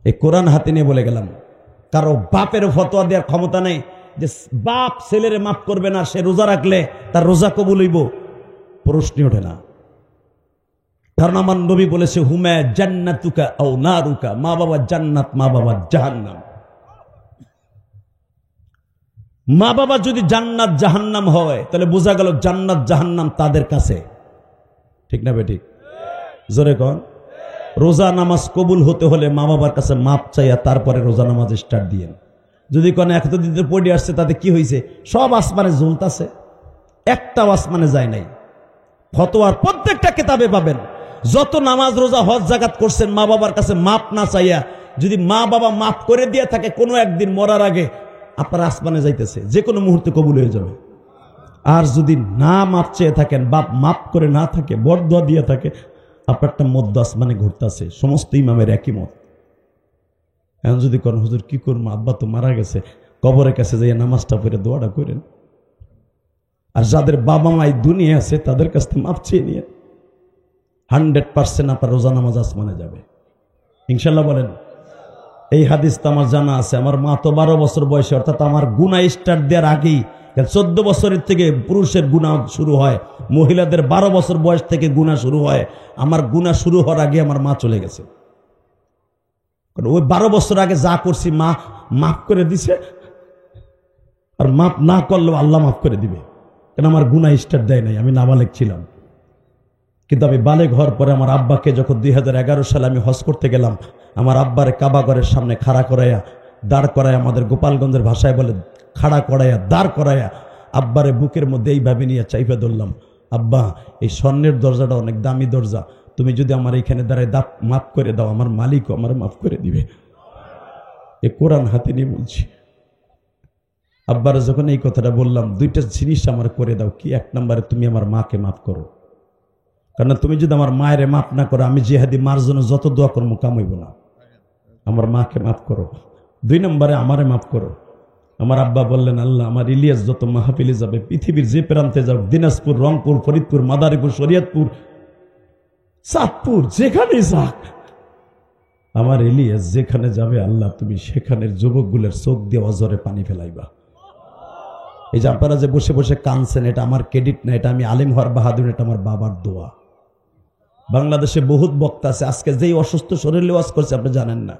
এই কোরআন হাতে নিয়ে বলে গেলাম, কারো বাপের ফতোয়া দেওয়ার ক্ষমতা নেই যে বাপ ছেলেরে মাফ করবে না, সে রোজা রাখলে তার রোজা কবুল হইব, প্রশ্নই ওঠে না। কারণ আমার নবী বলেছে, হুমা জান্নাতুকা আও নারুকা, মা বাবা জান্নাত, মা বাবা জাহান্নাম। মা বাবা যদি জান্নাত জাহান্নাম হয়, তাহলে বোঝা গেল জান্নাত জাহান্নাম তাদের কাছে, ঠিক না বেঠিক? জোরে কন। রোজা নামাজ কবুল হতে হলে মা বাবার কাছে মাপ চাইয়া তারপরে রোজা নামাজ স্টার্ট দিয়েন। যদি কোনো এতদিন পড়ে আসছে, তাতে কি হয়েছে? সব আসমানে ঝুলতাছে, একটাও আসমানে যায় নাই। ফতোয়ার প্রত্যেকটা কিতাবে পাবেন, যত নামাজ রোজা হজ জাকাত করছেন মা বাবার কাছে মাপ না চাইয়া, যদি মা বাবা মাফ করে দিয়ে থাকে, কোনো একদিন মরার আগে আপনার আসমানে যাইতেছে, যে কোনো মুহূর্তে কবুল হয়ে যাবে। আর যদি না মাপ চেয়ে থাকেন, বাপ মাপ করে না থাকে, বরদোয়া দিয়ে থাকে, আপনারটা মধ্য আসমানে ঘুরতেছে। সমস্ত ইমামের একই মত। এখন যদি কোন হুজুর কি করবো, আব্বা তো মারা গেছে, কবরের কাছে যাইয়া নামাজটা পড়ে দোয়াটা করেন। আর যাদের বাবা মাই দুনিয়া আছে, তাদের কাছ থেকে মাপ চেয়ে নিয়ে 100% আপনার রোজা নামাজ আসমানে যাবে ইনশাল্লাহ। বলেন। এই হাদিস তো আমার জানা আছে। আমার মা তো 12 বছর বয়সে, অর্থাৎ আমার গুনাহ স্টার্ট দেওয়ার আগেই, 14 বছরের থেকে পুরুষের গুনাহ শুরু হয়, মহিলাদের 12 বছর বয়স থেকে গুনাহ শুরু হয়। আমার গুনাহ শুরু হওয়ার আগে আমার মা চলে গেছে। ওই 12 বছর আগে যা করছি মা মাফ করে দিছে, আর মাফ না করলেও আল্লাহ মাফ করে দিবে, কেন আমার গুনাহ স্টার্ট দেয় নাই, আমি নাবালেগ ছিলাম। কিন্তু আমি বালেগ হওয়ার পরে আমার আব্বাকে যখন 2011 সালে আমি হজ করতে গেলাম, আমার আব্বারে কাবা ঘরের সামনে খাড়া করাইয়া, দাঁড় করাইয়া, আমাদের গোপালগঞ্জের ভাষায় বলে খাড়া করাইয়া, দাঁড় করাইয়া, আব্বারে বুকের মধ্যে এইভাবে নিয়ে চাইপে ধরলাম, আব্বা এই স্বর্ণের দরজাটা অনেক দামি দরজা, তুমি যদি আমার এইখানে দাঁড়ায় মাফ করে দাও, আমার মালিকও আমার মাফ করে দিবে। এ কোরআন হাতে নিয়ে বলছি। আব্বারে যখন এই কথাটা বললাম, দুইটা জিনিস আমার করে দাও। কি? 1 নম্বরে তুমি আমার মাকে মাফ করো, কারণ তুমি যদি আমার মায়ের মাফ না করো, আমি জিহাদি মার জন্য যত দোয়া করবো কাম হইব না। আমার মাকে মাফ করো। 2 নম্বরে আমারে মাফ করো। আমার আব্বা বললেন, আল্লাহ আমার ইলিয়াস যত মাহফিলে যাবে, পৃথিবীর যে প্রান্তে যাও, দিনাজপুর, রংপুর, ফরিদপুর, মাদারীপুর, শরীয়তপুর, চাঁদপুর, যেখানে যাক, আমার ইলিয়াস যেখানে যাবে, আল্লাহ তুমি সেখানের যুবকগুলোর চোখ দিয়ে অজরে পানি ফেলাইবা। এই যে আপনারা যে বসে বসে কানছেন, এটা আমার ক্রেডিট না, এটা আমি আলেম হওয়ার বাহাদুর, এটা আমার বাবার দোয়া। বাংলাদেশে বহুত বক্তা আছে, আজকে যেই অসুস্থ শরীরে ওয়াজ করছে আপনি জানেন না।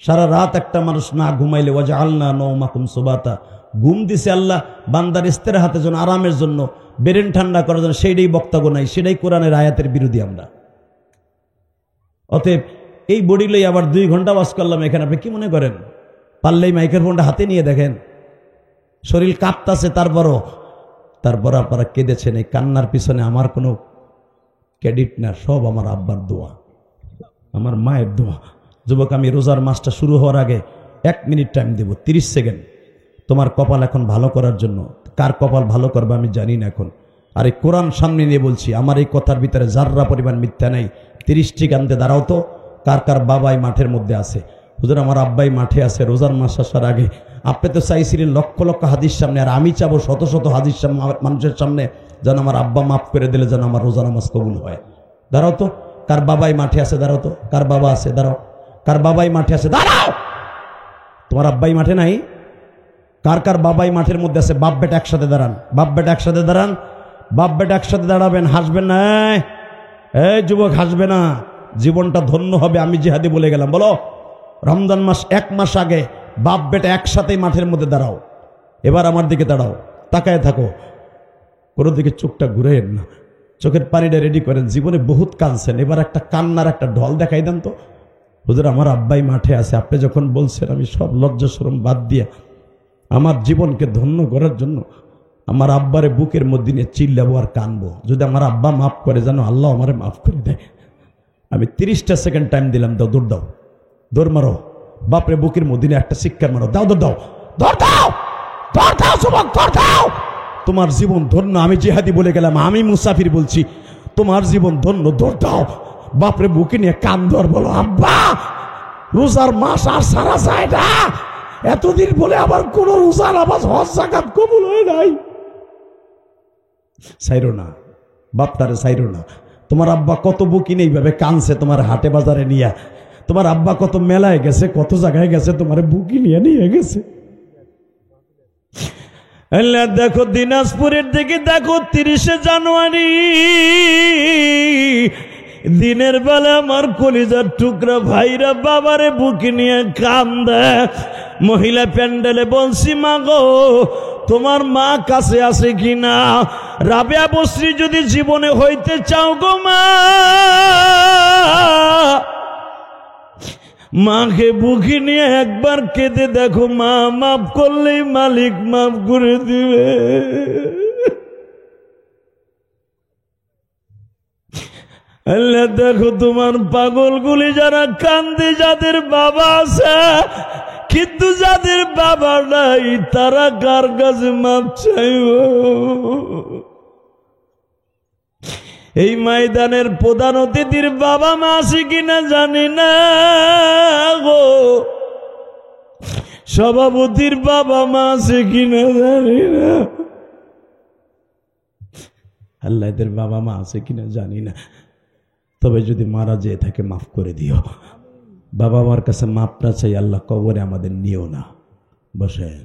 সারা রাত একটা মানুষ না ঘুমাইলে, ওয়াজআলনা নওমাকুম সুবাতা, ঘুম দিছে আল্লাহ বান্দার ইস্তেরাহাতের জন্য, আরামের জন্য, ব্রেন ঠান্ডা করার জন্য, সেইটাই বক্তা গোনাই, সেটাই কোরআনের আয়াতের বিরোধী আমরা। অতএব এই বডি লই আবার 2 ঘন্টা ওয়াজ করলাম এখানে, আপনি কি মনে করেন? পারলেই মাইক্রোফোনটা হাতে নিয়ে দেখেন, শরীর কাঁপতাছে, তারপর আপনারা কেঁদেছেন। এই কান্নার পিছনে আমার কোনো ক্রেডিট না, সব আমার আব্বার দোয়া, আমার মায়ের দোয়া। যুবক, আমি রোজার মাসটা শুরু হওয়ার আগে 1 মিনিট টাইম দেব, 30 সেকেন্ড, তোমার কপাল এখন ভালো করার জন্য। কার কপাল ভালো করবে আমি জানি না এখন। আর এই কোরআন সামনে নিয়ে বলছি, আমার এই কথার ভিতরে যাররা পরিমাণ মিথ্যা নেই। 30টি কান্দে দাঁড়াও তো, কার কার বাবাই মাঠের মধ্যে আছে? হুজুর আমার আব্বাই মাঠে আছে রোজার মাস আসার আগে। আপনি তো চাইছিলেন লক্ষ লক্ষ হাদিস সামনে, আর আমি চাবো শত শত হাদিস সামনে, মানুষের সামনে, যেন আমার আব্বা মাফ করে দিলে যেন আমার রোজা নামাজ কবুল হয়। দাঁড়াও তো, কার বাবাই মাঠে আছে? দাঁড়াও তো, কার বাবা আছে? দাঁড়াও, কার বাবাই মাঠে আছে? দাঁড়াও। তোমার আব্বাই মাঠে নাই? কার কার বাবাই মাঠের মধ্যে আছে? বাপ বেটা একসাথে দাঁড়ান, বাপ বেটা একসাথে দাঁড়ান, বাপ বেটা একসাথে দাঁড়াবেন, হাসবেন না। এই যুবক হাসবে না, জীবনটা ধন্য হবে। আমি জিহাদি বলে গেলাম। বলো, রমজান মাস 1 মাস আগে বাপ বেটা একসাথেই মাঠের মধ্যে দাঁড়াও। এবার আমার দিকে দাঁড়াও, তাকায় থাকো, কোনো দিকে চোখটা ঘুরেন না, চোখের পানিটা রেডি করেন। জীবনে বহুত কাঁদছেন, এবার একটা কান্নার একটা ঢল দেখাই দেন তো। হুজুর আমার আব্বাই মাঠে আছে, আপনি যখন বলছেন, আমি সব লজ্জা শরম বাদ দিয়ে আমার জীবনকে ধন্য করার জন্য আমার আব্বারে বুকের মধ্যে নিয়ে চিল্লাবো আর কানবো। যদি আমার আব্বা মাফ করে, জানো আল্লাহ আমারে মাফ করে দেয়। আমি 30টা সেকেন্ড টাইম দিলাম, দাও, দৌড় দাও, দৌড় মারো, বাপরে বুকের মধ্যে নিয়ে একটা শিক্ষা মারো, দাও, দৌড় দাও, দৌড় দাও, দৌড় দাও যুবক, দৌড় দাও। তোমার জীবন ধন্য। আমি জিহাদি বলে গেলাম, আমি মুসাফির বলছি, তোমার জীবন ধন্য, দৌড় দাও। বাপরে বুকে নিয়ে কান ধর, বলো আব্বা রোজার মাস আর সারা যায় না, এতদিন বলে আবার কোন রোজার আবাস হজ জাকাত কবুল হয় নাই। সাইরো না, বাপটারে সাইরো না। তোমার আব্বা কত বুকি নেই ভাবে কানছে তোমার হাটে বাজারে নিয়ে, তোমার আব্বা কত মেলায় গেছে, কত জায়গায় গেছে, তোমার বুকি নিয়ে নিয়ে গেছে। দেখো দিনাজপুরের দিকে দেখো, 30শে জানুয়ারি দিনের বেলা আমার কলিজার টুকরা ভাইরা বাবারে বুকে নিয়ে কান্দে। মহিলা প্যান্ডেলে বলছি, মা গো তোমার মা কাছে আছে কিনা? রাবেয়া বসরি যদি জীবনে হইতে চাও গো মা, মাকে বুকে নিয়ে একবার কেঁদে দেখো, মা মাফ করলেই মালিক মাফ করে দিবে। আল্লাহ দেখো তোমার পাগলগুলি যারা কান্দে, যাদের বাবা আছে কিন্তু যাদের বাবা নাই, তারা কার কাছে মাপ চাইব? এই ময়দানের প্রধান অতিথির বাবা মা আছে কিনা জানি না গো, সভাপতির বাবা মা আছে কিনা জানি না, আল্লাহ এদের বাবা মা আছে কিনা জানি না। তবে যদি মারা যেয়ে থাকে মাফ করে দিও। বাবা মার কাছে মাপ না চাই, আল্লাহ কবরে আমাদের নিও না। বসেন।